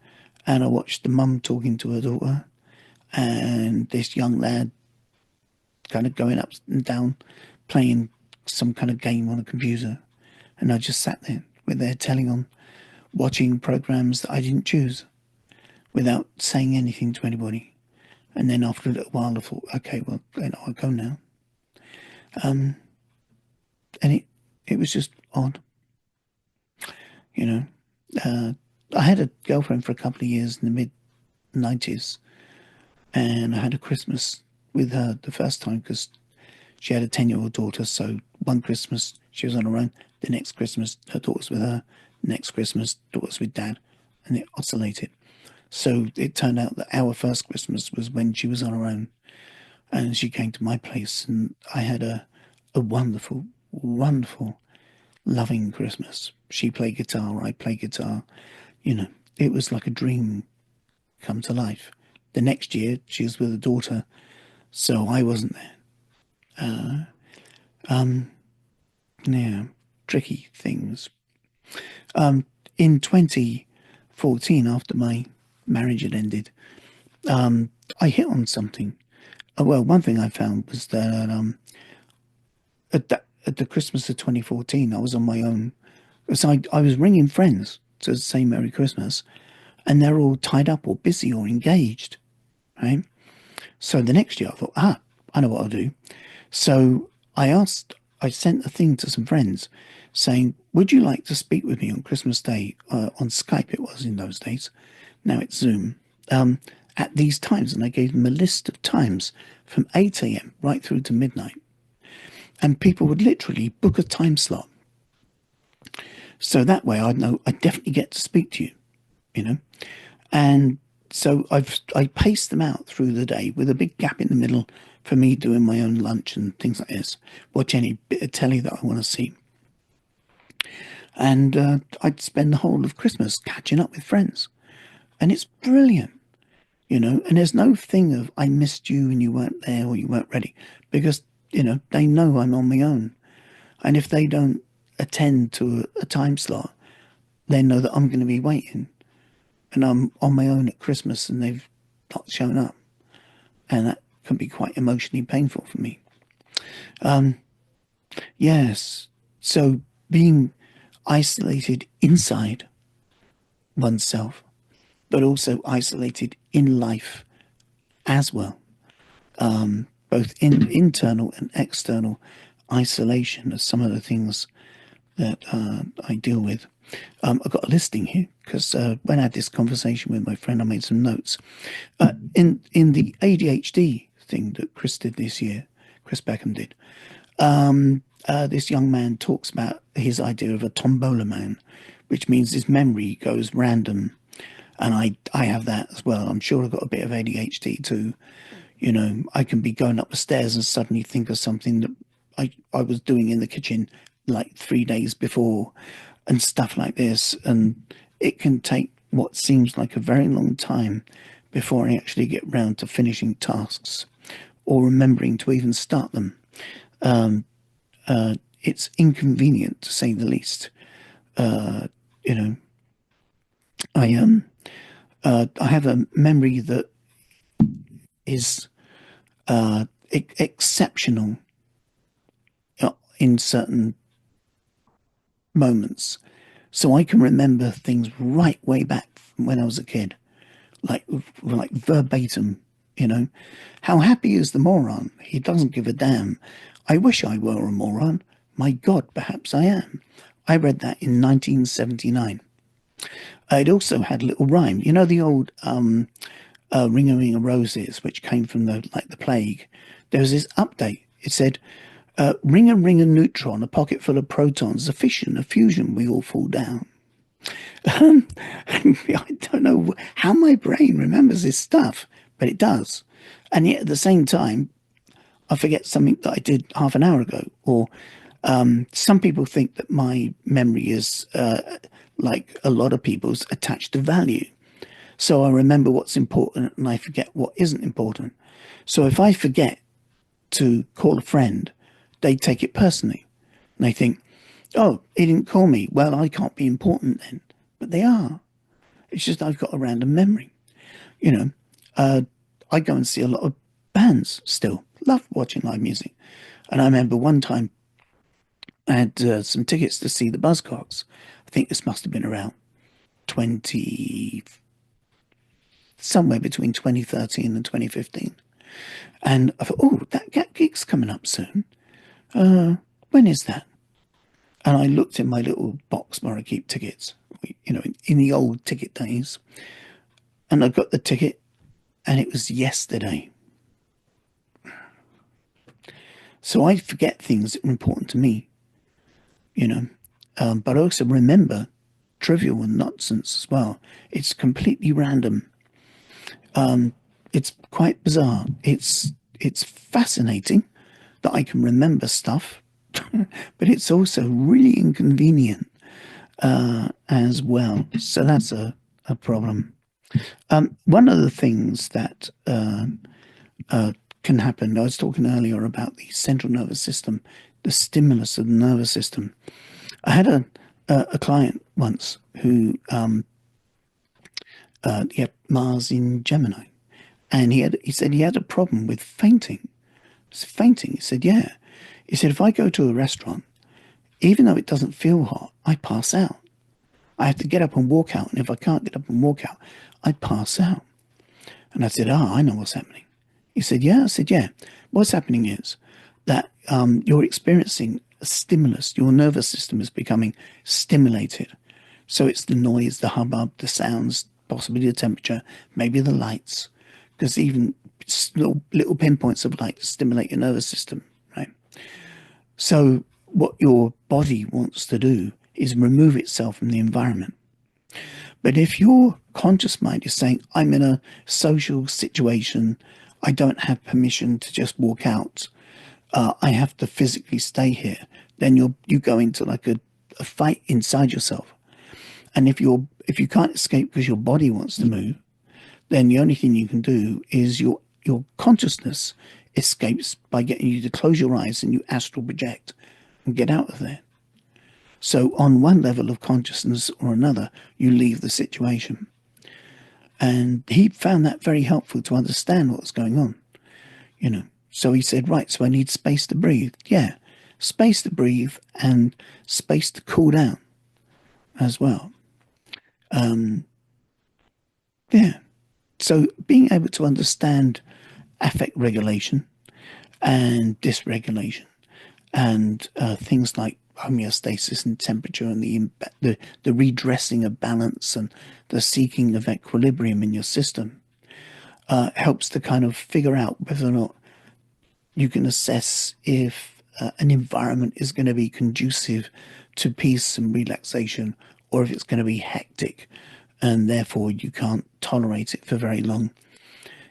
and I watched the mum talking to her daughter and this young lad kind of going up and down playing some kind of game on a computer. And I just sat there with their telling on, watching programs that I didn't choose without saying anything to anybody. And then after a little while, I thought, okay, well, then I'll go now. And it was just odd, you know. I had a girlfriend for a couple of years in the mid 90s, and I had a Christmas with her the first time because she had a 10-year-old daughter. So one Christmas she was on her own, the next Christmas her daughter's with her, next Christmas daughter's with dad, and it oscillated. So it turned out that our first Christmas was when she was on her own, and she came to my place, and I had a wonderful, wonderful, loving Christmas. She played guitar, I played guitar. You know, it was like a dream come to life. The next year, she was with a daughter, so I wasn't there. Yeah, tricky things. In 2014, after my marriage had ended, I hit on something. Well, one thing I found was that at the Christmas of 2014, I was on my own. So I was ringing friends to say Merry Christmas, and they're all tied up or busy or engaged, right? So the next year I thought, I know what I'll do. So I sent a thing to some friends saying, would you like to speak with me on Christmas Day, on Skype it was in those days, now it's Zoom, at these times? And I gave them a list of times from 8 a.m. right through to midnight. And people would literally book a time slot. So that way I know I definitely get to speak to you, you know. And so I paced them out through the day with a big gap in the middle for me doing my own lunch and things like this, watch any bit of telly that I want to see. And I'd spend the whole of Christmas catching up with friends. And it's brilliant, you know. And there's no thing of I missed you and you weren't there or you weren't ready, because, you know, they know I'm on my own. And if they don't attend to a time slot, they know that I'm going to be waiting. And I'm on my own at Christmas and they've not shown up. And that can be quite emotionally painful for me. Yes. So being isolated inside oneself, but also isolated in life as well. Both in internal and external isolation are some of the things that I deal with. I've got a listing here because when I had this conversation with my friend, I made some notes. In the ADHD thing that Chris did this year, Chris Beckham did, this young man talks about his idea of a tombola man, which means his memory goes random. And I have that as well. I'm sure I've got a bit of ADHD too. You know, I can be going up the stairs and suddenly think of something that I was doing in the kitchen like 3 days before and stuff like this. And it can take what seems like a very long time before I actually get round to finishing tasks or remembering to even start them. It's inconvenient to say the least. You know, I have a memory that is exceptional in certain moments. So I can remember things right way back from when I was a kid, like verbatim, you know. How happy is the moron? He doesn't give a damn. I wish I were a moron. My God, perhaps I am. I read that in 1979. It also had a little rhyme. You know the old Ring a Ring of Roses, which came from the plague. There was this update. It said, ring a neutron, a pocket full of protons, a fission, a fusion, we all fall down. I don't know how my brain remembers this stuff, but it does. And yet at the same time, I forget something that I did half an hour ago. Or some people think that my memory is, like a lot of people's, attached to value. So I remember what's important and I forget what isn't important. So if I forget to call a friend, they take it personally. And they think, oh, he didn't call me. Well, I can't be important then. But they are. It's just I've got a random memory. You know, I go and see a lot of bands still. Love watching live music. And I remember one time I had some tickets to see the Buzzcocks. I think this must have been around 20, somewhere between 2013 and 2015. And I thought, oh, that gig's coming up soon. When is that? And I looked in my little box where I keep tickets, you know, in the old ticket days. And I got the ticket and it was yesterday. So I forget things that are important to me, you know, but I also remember trivial and nonsense as well. It's completely random. It's quite bizarre. It's fascinating that I can remember stuff, but it's also really inconvenient as well. So that's a problem. One of the things that can happen, I was talking earlier about the central nervous system, the stimulus of the nervous system. I had a client once who he had Mars in Gemini, and he said he had a problem with fainting. Fainting. He said, yeah. He said, if I go to a restaurant, even though it doesn't feel hot, I pass out. I have to get up and walk out, and if I can't get up and walk out, I pass out. And I said, I know what's happening. He said, yeah. I said, yeah. What's happening is that you're experiencing a stimulus. Your nervous system is becoming stimulated. So it's the noise, the hubbub, the sounds, possibly the temperature, maybe the lights, because even little pinpoints of light stimulate your nervous system, right? So what your body wants to do is remove itself from the environment. But if your conscious mind is saying, I'm in a social situation, I don't have permission to just walk out, I have to physically stay here, then you go into like a fight inside yourself. And if you can't escape because your body wants to move, then the only thing you can do is your consciousness escapes by getting you to close your eyes and you astral project and get out of there. So on one level of consciousness or another, you leave the situation. And he found that very helpful to understand what was going on, you know. So he said, right, so I need space to breathe. Yeah, space to breathe and space to cool down as well. Yeah. So being able to understand affect regulation and dysregulation and things like homeostasis and temperature and the redressing of balance and the seeking of equilibrium in your system helps to kind of figure out whether or not you can assess if an environment is going to be conducive to peace and relaxation, or if it's going to be hectic and therefore you can't tolerate it for very long.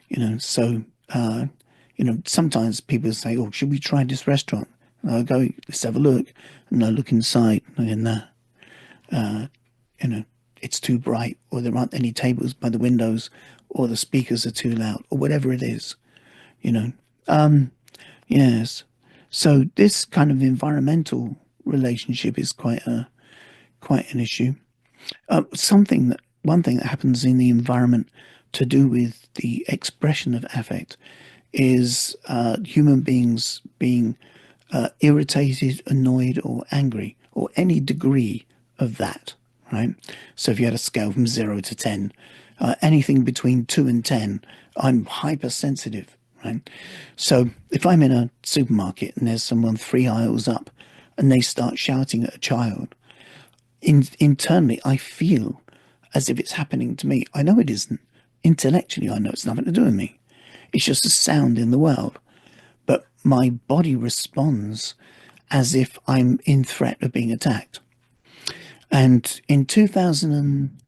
You know, so you know, sometimes people say, oh, should we try this restaurant? And I'll go, let's have a look. And I look inside and you know, it's too bright, or there aren't any tables by the windows, or the speakers are too loud, or whatever it is, you know. Yes. So this kind of environmental relationship is quite an issue. One thing that happens in the environment to do with the expression of affect is human beings being irritated, annoyed, or angry, or any degree of that, right? So if you had a scale from 0 to 10, anything between 2 and 10, I'm hypersensitive, right? So if I'm in a supermarket and there's someone 3 aisles up and they start shouting at a child, internally I feel as if it's happening to me. I know it isn't. Intellectually, I know it's nothing to do with me. It's just a sound in the world. But my body responds as if I'm in threat of being attacked. And in 2000,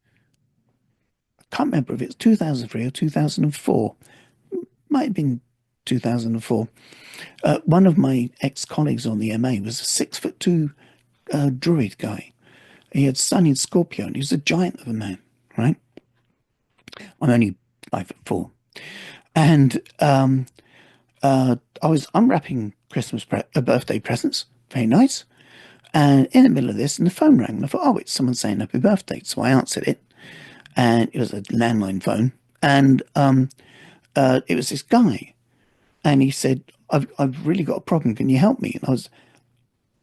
I can't remember if it's 2003 or 2004, might have been 2004. One of my ex-colleagues on the MA was a 6'2" druid guy. He had Sun in Scorpio, and he was a giant of a man, right? I'm only 5'4", and I was unwrapping birthday presents, very nice. And in the middle of this, and the phone rang, and I thought, oh, it's someone saying happy birthday. So I answered it, and it was a landline phone, and it was this guy, and he said, I've really got a problem. Can you help me? And I was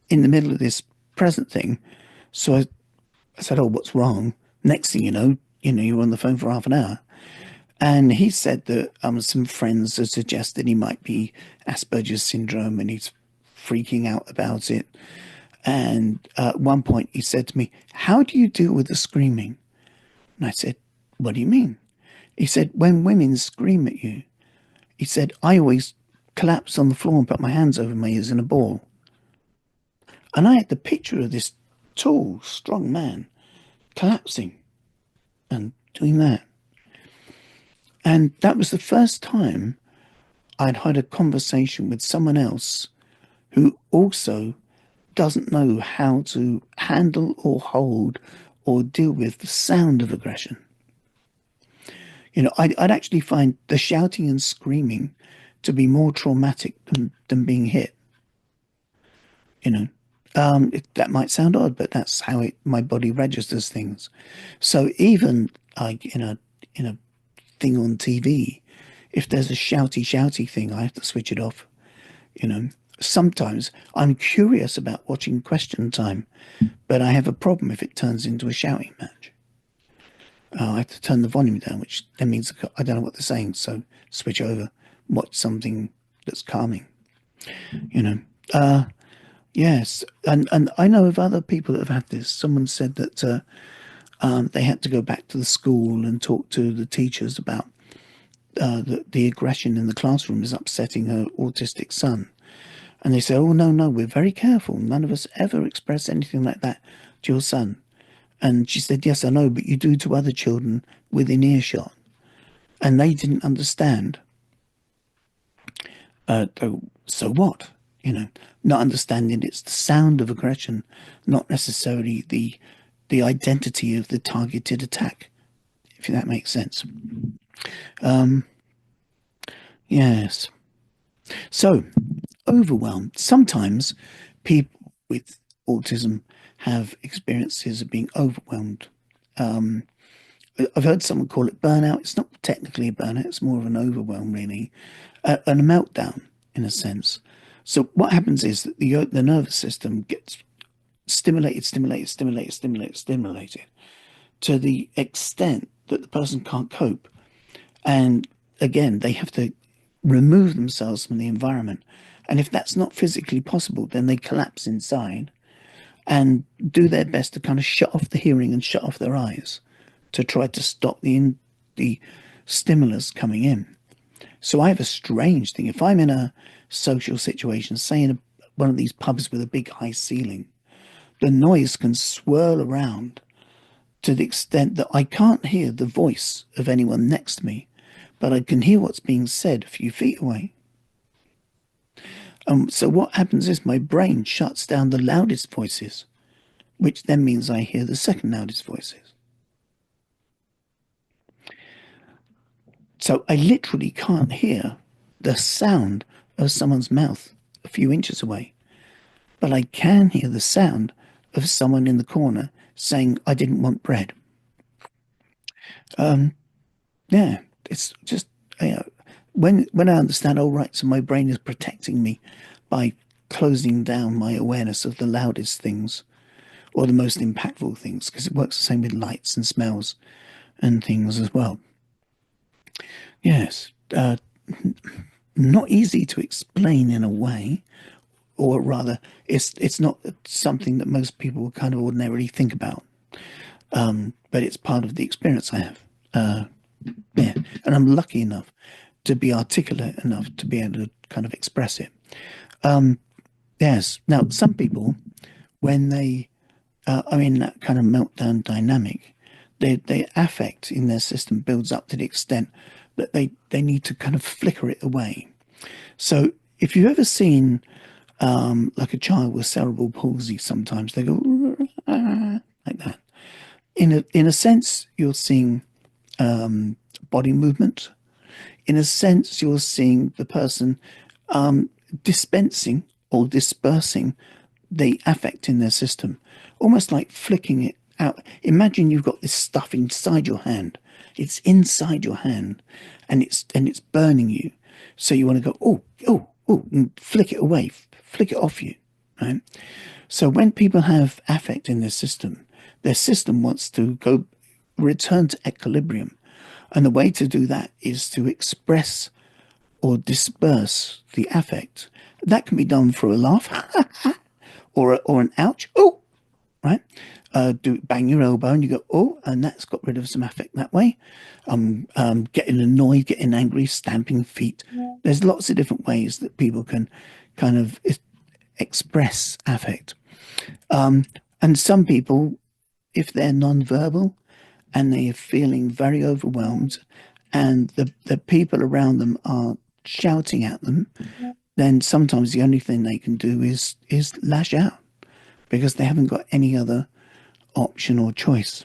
in the middle of this present thing, so I said, oh, what's wrong? Next thing you're on the phone for half an hour. And he said that some friends had suggested he might be Asperger's syndrome and he's freaking out about it. And at one point he said to me, how do you deal with the screaming? And I said, what do you mean? He said, when women scream at you, he said, I always collapse on the floor and put my hands over my ears in a ball. And I had the picture of this tall, strong man collapsing and doing that. And that was the first time I'd had a conversation with someone else who also doesn't know how to handle or hold or deal with the sound of aggression. I'd actually find the shouting and screaming to be more traumatic than being hit. That might sound odd, but that's how my body registers things. So even like in a thing on TV, if there's a shouty thing, I have to switch it off. Sometimes I'm curious about watching Question Time, but I have a problem if it turns into a shouting match. I have to turn the volume down, which then means I don't know what they're saying, so switch over, watch something that's calming. Yes, and I know of other people that have had this. Someone said that they had to go back to the school and talk to the teachers about the aggression in the classroom is upsetting her autistic son. And they said, oh, no, we're very careful. None of us ever express anything like that to your son. And she said, yes, I know, but you do to other children within earshot. And they didn't understand. So what? Not understanding it's the sound of aggression, not necessarily the identity of the targeted attack, if that makes sense. Yes. So, overwhelmed. Sometimes people with autism have experiences of being overwhelmed. I've heard someone call it burnout. It's not technically a burnout, it's more of an overwhelm, really, and a meltdown in a sense. So what happens is that the nervous system gets stimulated to the extent that the person can't cope. And again, they have to remove themselves from the environment. And if that's not physically possible, then they collapse inside and do their best to kind of shut off the hearing and shut off their eyes to try to stop the stimulus coming in. So I have a strange thing. If I'm in a social situation, say in one of these pubs with a big high ceiling, the noise can swirl around to the extent that I can't hear the voice of anyone next to me, but I can hear what's being said a few feet away. So what happens is my brain shuts down the loudest voices, which then means I hear the second loudest voices. So I literally can't hear the sound of someone's mouth a few inches away, but I can hear the sound of someone in the corner saying, I didn't want bread. Yeah, it's just, when I understand, oh, right, so my brain is protecting me by closing down my awareness of the loudest things, or the most impactful things, because it works the same with lights and smells and things as well. Yes, not easy to explain in a way, or rather, it's not something that most people would kind of ordinarily think about. But it's part of the experience I have. Yeah, and I'm lucky enough to be articulate enough to be able to kind of express it. Yes. Now, some people, when they are in that kind of meltdown dynamic, their affect in their system builds up to the extent that they need to kind of flicker it away. So if you've ever seen like a child with cerebral palsy, sometimes they go like that. In a sense, you're seeing body movement. In a sense, you're seeing the person dispensing or dispersing the affect in their system, almost like flicking it out. Imagine you've got this stuff inside your hand. It's inside your hand, and it's burning you. So you want to go, and flick it away, flick it off you, right? So when people have affect in their system wants to go return to equilibrium. And the way to do that is to express or disperse the affect. That can be done through a laugh or an ouch, oh, right? Bang your elbow and you go, oh, and that's got rid of some affect that way. Getting annoyed, getting angry, stamping feet. There's lots of different ways that people can kind of express affect. And some people, if they're non-verbal and they're feeling very overwhelmed and the people around them are shouting at them, then sometimes the only thing they can do is lash out because they haven't got any other option or choice.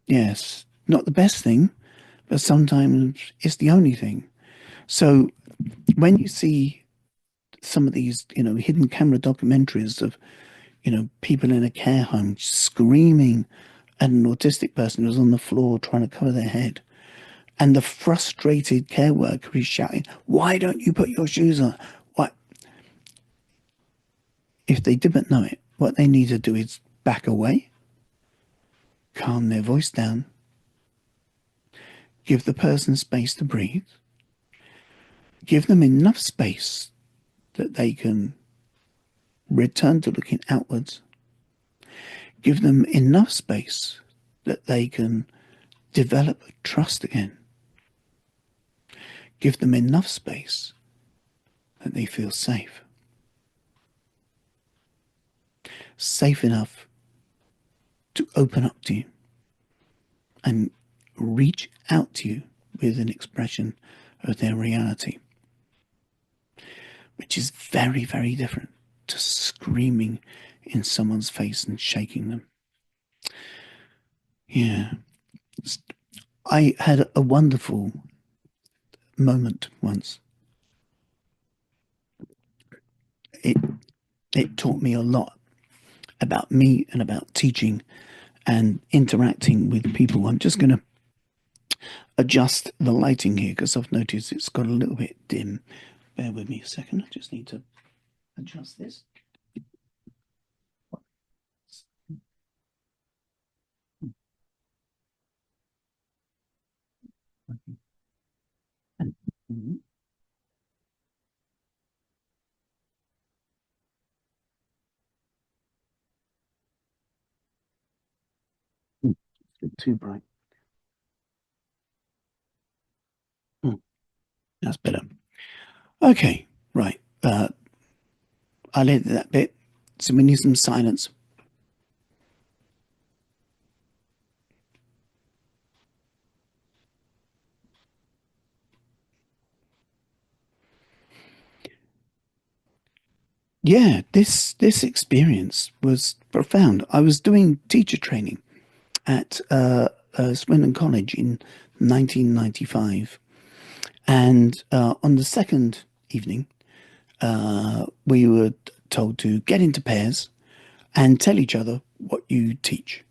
Yes, not the best thing, but sometimes it's the only thing. So when you see some of these, hidden camera documentaries of, people in a care home screaming at an autistic person who's on the floor trying to cover their head, and the frustrated care worker is shouting, "Why don't you put your shoes on?" What? If they didn't know it, what they need to do is back away, calm their voice down, give the person space to breathe, give them enough space that they can return to looking outwards, give them enough space that they can develop trust again, give them enough space that they feel safe. Safe enough to open up to you and reach out to you with an expression of their reality, which is very, very different to screaming in someone's face and shaking them. Yeah. I had a wonderful moment once. It taught me a lot about me and about teaching and interacting with people. I'm just going to adjust the lighting here because I've noticed it's got a little bit dim. Bear with me a second. I just need to adjust this. Too bright. That's better. Okay, right. I'll edit that bit. So we need some silence. Yeah, this experience was profound. I was doing teacher training at Swindon College in 1995, and on the second evening, we were told to get into pairs and tell each other what you teach.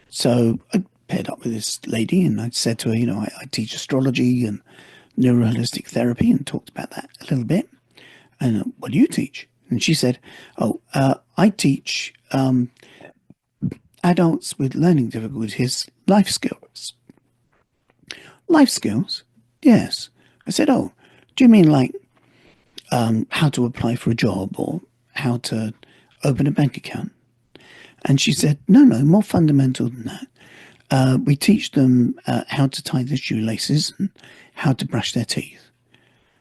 So I paired up with this lady and I said to her, I teach astrology and neuroholistic therapy and talked about that a little bit. And what do you teach? And she said, "Oh, I teach adults with learning difficulties life skills." Life skills? Yes. I said, "Oh, do you mean like how to apply for a job or how to open a bank account?" And she said, "No, no, more fundamental than that. We teach them how to tie their shoelaces and how to brush their teeth."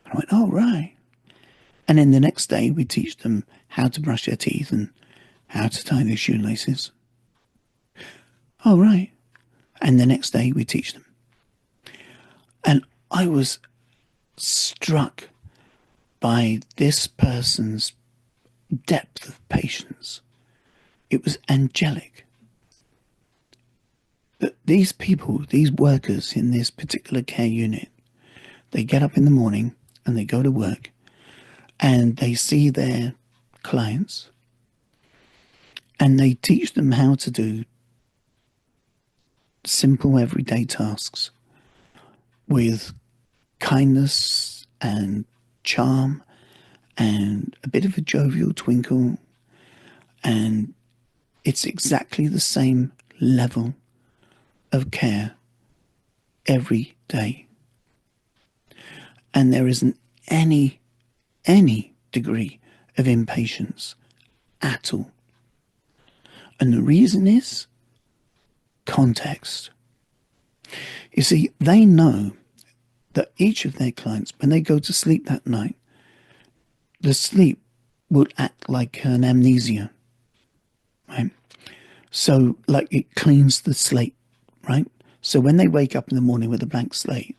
And I went, "Oh, right." And then the next day, we teach them how to brush their teeth and how to tie their shoelaces. "Oh, right." And the next day, we teach them. And I was struck by this person's depth of patience. It was angelic. That these people, these workers in this particular care unit, they get up in the morning and they go to work and they see their clients and they teach them how to do simple everyday tasks with kindness and charm and a bit of a jovial twinkle, and it's exactly the same level of care every day. And there isn't any degree of impatience at all. And the reason is context. You see, they know that each of their clients, when they go to sleep that night, the sleep will act like an amnesia, right? So, like it cleans the slate, right? So when they wake up in the morning with a blank slate,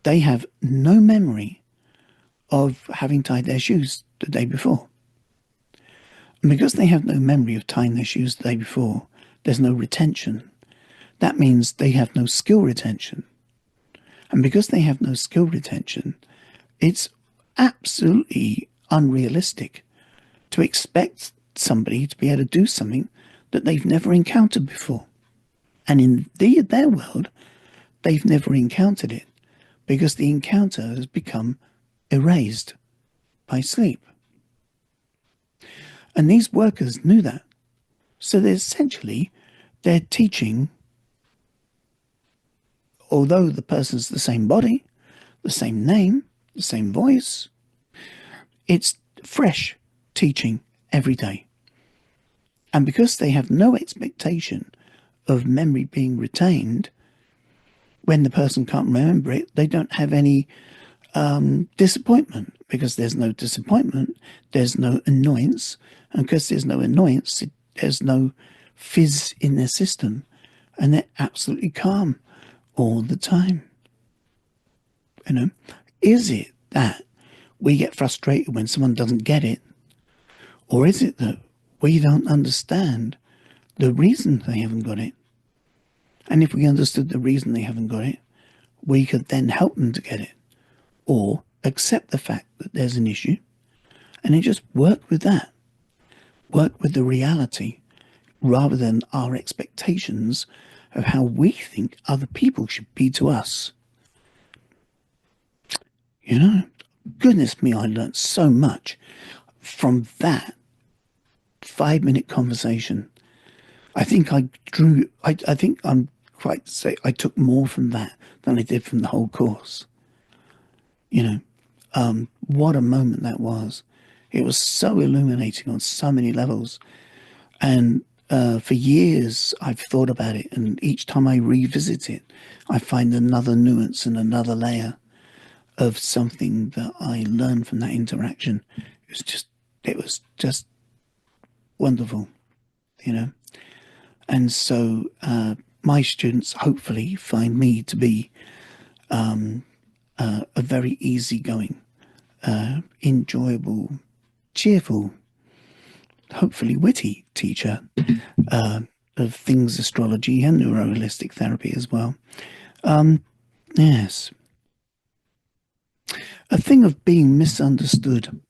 they have no memory of having tied their shoes the day before. And because they have no memory of tying their shoes the day before, there's no retention. That means they have no skill retention. And because they have no skill retention, it's absolutely unrealistic to expect somebody to be able to do something that they've never encountered before. And in their world, they've never encountered it because the encounter has become erased by sleep. And these workers knew that. So they're teaching, although the person's the same body, the same name, the same voice, it's fresh teaching every day. And because they have no expectation of memory being retained, when the person can't remember it, they don't have any disappointment. Because there's no disappointment, there's no annoyance. And because there's no annoyance, there's no fizz in their system. And they're absolutely calm all the time. You know, is it that we get frustrated when someone doesn't get it? Or is it that we don't understand the reason they haven't got it? And if we understood the reason they haven't got it, we could then help them to get it. Or accept the fact that there's an issue and then just work with that. Work with the reality rather than our expectations of how we think other people should be to us. You know, goodness me, I learned so much from that 5-minute conversation. I think I think I'm quite to say I took more from that than I did from the whole course. You know, what a moment that was. It was so illuminating on so many levels. And for years, I've thought about it. And each time I revisit it, I find another nuance and another layer of something that I learned from that interaction. It was just wonderful, you know. And so my students hopefully find me to be a very easygoing, enjoyable, cheerful, hopefully witty teacher of things astrology and neuroholistic therapy as well. Yes. A thing of being misunderstood.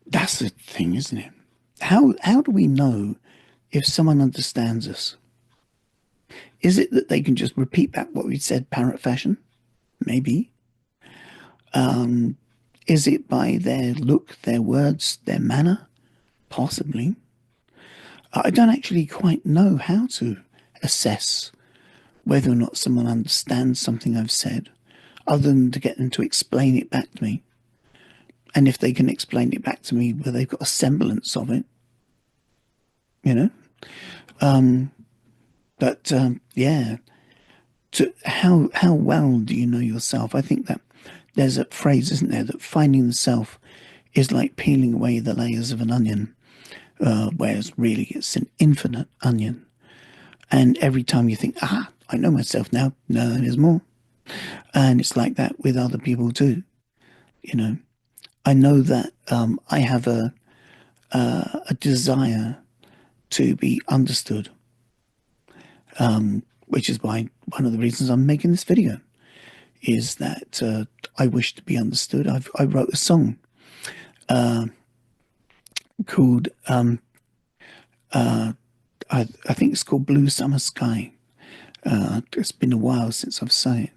That's the thing, isn't it? How do we know if someone understands us? Is it that they can just repeat back what we said parrot fashion? Maybe. Is it by their look, their words, their manner? Possibly. I don't actually quite know how to assess whether or not someone understands something I've said, other than to get them to explain it back to me. And if they can explain it back to me where they've got a semblance of it, you know. Yeah, to how well do you know yourself? I think that there's a phrase, isn't there, that finding the self is like peeling away the layers of an onion, whereas really it's an infinite onion. And every time you think, I know myself now, no, there's more. And it's like that with other people too. You know, I know that I have a desire to be understood, which is why one of the reasons I'm making this video is that I wish to be understood. I wrote a song called I think it's called Blue Summer Sky. It's been a while since I've sung it,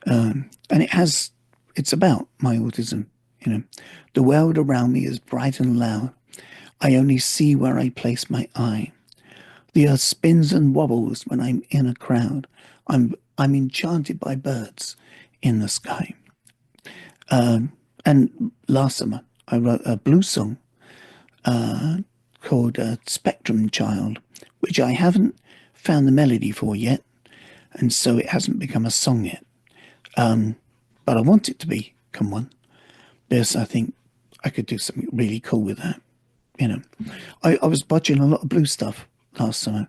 and it's about my autism. You know, the world around me is bright and loud. I only see where I place my eye. The earth spins and wobbles when I'm in a crowd. I'm enchanted by birds in the sky. And last summer, I wrote a blues song called Spectrum Child, which I haven't found the melody for yet, and so it hasn't become a song yet. But I want it to become one, because I think I could do something really cool with that. You know, I was watching a lot of blues stuff last summer,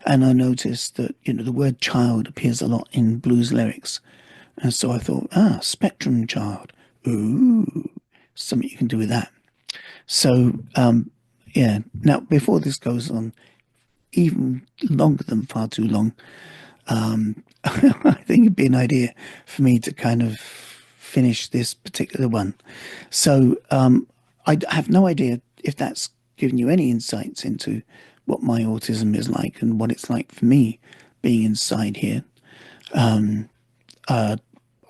and I noticed that, you know, the word child appears a lot in blues lyrics. And so I thought, Spectrum Child. Ooh, something you can do with that. So, yeah. Now, before this goes on even longer than far too long, I think it'd be an idea for me to kind of finish this particular one. So, I have no idea if that's given you any insights into what my autism is like and what it's like for me being inside here.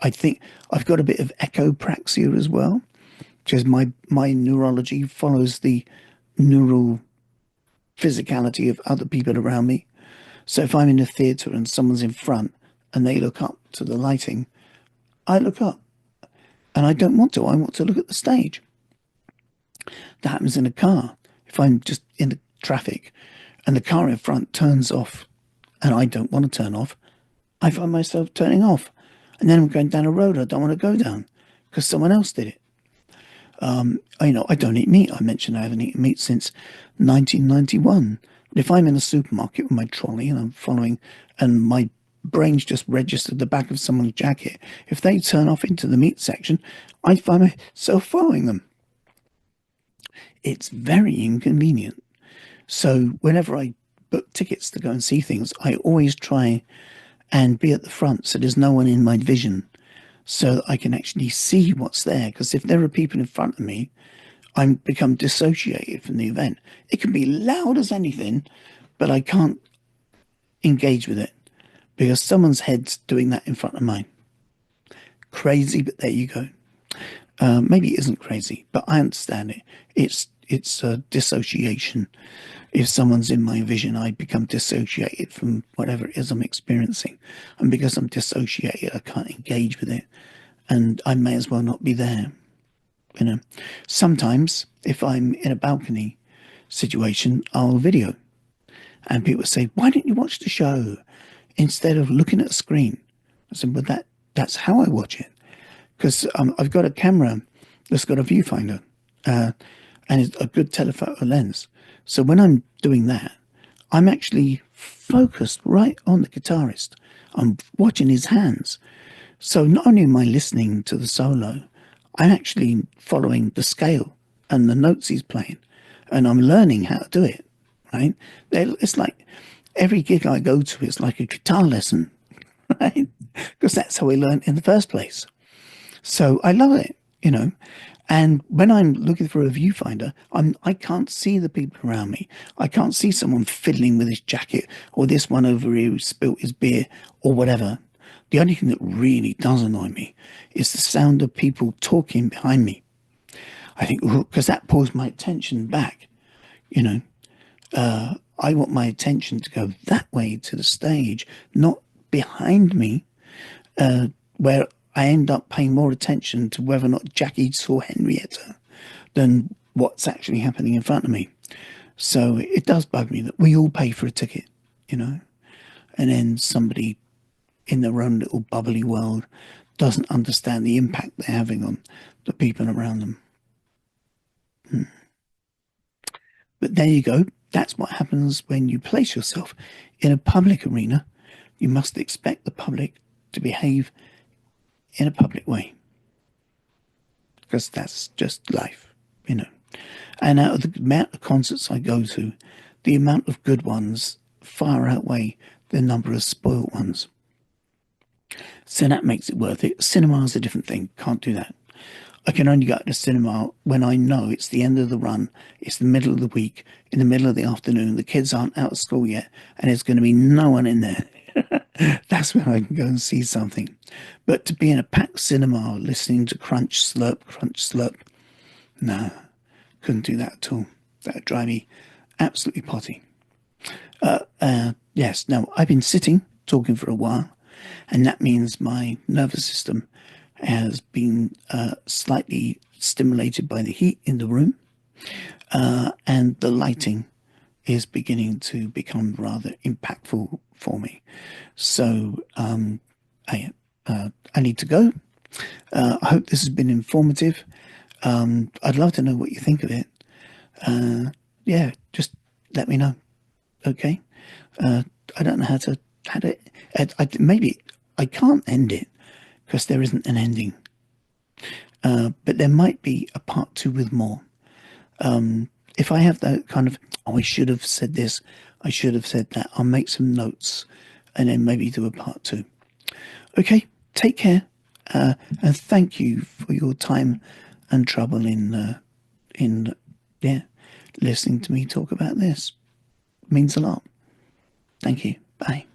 I think I've got a bit of echopraxia as well, because my neurology follows the neural physicality of other people around me. So if I'm in a theatre and someone's in front and they look up to the lighting, I look up, and I don't want to. I want to look at the stage. That happens in a car. If I'm just in the traffic and the car in front turns off and I don't want to turn off, I find myself turning off. And then I'm going down a road I don't want to go down because someone else did it. I don't eat meat. I mentioned I haven't eaten meat since 1991. But if I'm in a supermarket with my trolley and I'm following, and my brain's just registered the back of someone's jacket, if they turn off into the meat section, I find myself following them. It's very inconvenient. So whenever I book tickets to go and see things, I always try and be at the front so there's no one in my vision, so that I can actually see what's there. Because if there are people in front of me, I become dissociated from the event. It can be loud as anything, but I can't engage with it because someone's head's doing that in front of mine. Crazy, but there you go. Maybe it isn't crazy, but I understand it. It's a dissociation. If someone's in my vision, I become dissociated from whatever it is I'm experiencing. And because I'm dissociated, I can't engage with it. And I may as well not be there. You know, sometimes if I'm in a balcony situation, I'll video. And people say, why don't you watch the show instead of looking at a screen? I said, well, that's how I watch it. Because I've got a camera that's got a viewfinder and it's a good telephoto lens. So when I'm doing that, I'm actually focused right on the guitarist. I'm watching his hands. So not only am I listening to the solo, I'm actually following the scale and the notes he's playing. And I'm learning how to do it, right? It's like every gig I go to, it's like a guitar lesson, right? Because that's how we learn in the first place. So I love it, you know. And when I'm looking for a viewfinder, I can't see the people around me. I can't see someone fiddling with his jacket, or this one over here who spilt his beer, or whatever. The only thing that really does annoy me is the sound of people talking behind me. I think, because that pulls my attention back, you know. I want my attention to go that way to the stage, not behind me, where I end up paying more attention to whether or not Jackie saw Henrietta than what's actually happening in front of me. So it does bug me that we all pay for a ticket, you know, and then somebody in their own little bubbly world doesn't understand the impact they're having on the people around them. But there you go. That's what happens when you place yourself in a public arena. You must expect the public to behave in a public way because that's just life, you know. And out of the amount of concerts I go to, the amount of good ones far outweigh the number of spoiled ones. So that makes it worth it. Cinema is a different thing. Can't do that. I can only go to the cinema when I know it's the end of the run, it's the middle of the week, in the middle of the afternoon, the kids aren't out of school yet, and there's going to be no one in there. That's when I can go and see something. But to be in a packed cinema listening to crunch, slurp, no, couldn't do that at all. That would drive me absolutely potty. Yes, now I've been sitting talking for a while, and that means my nervous system has been slightly stimulated by the heat in the room, and the lighting is beginning to become rather impactful for me. So I need to go. I hope this has been informative. I'd love to know what you think of it. Yeah, just let me know. Okay. I don't know maybe I can't end it because there isn't an ending. But there might be a part two with more. If I have that kind of, oh, I should have said this, I should have said that, I'll make some notes and then maybe do a part two. Okay, take care, and thank you for your time and trouble in yeah, listening to me talk about this. It means a lot. Thank you. Bye.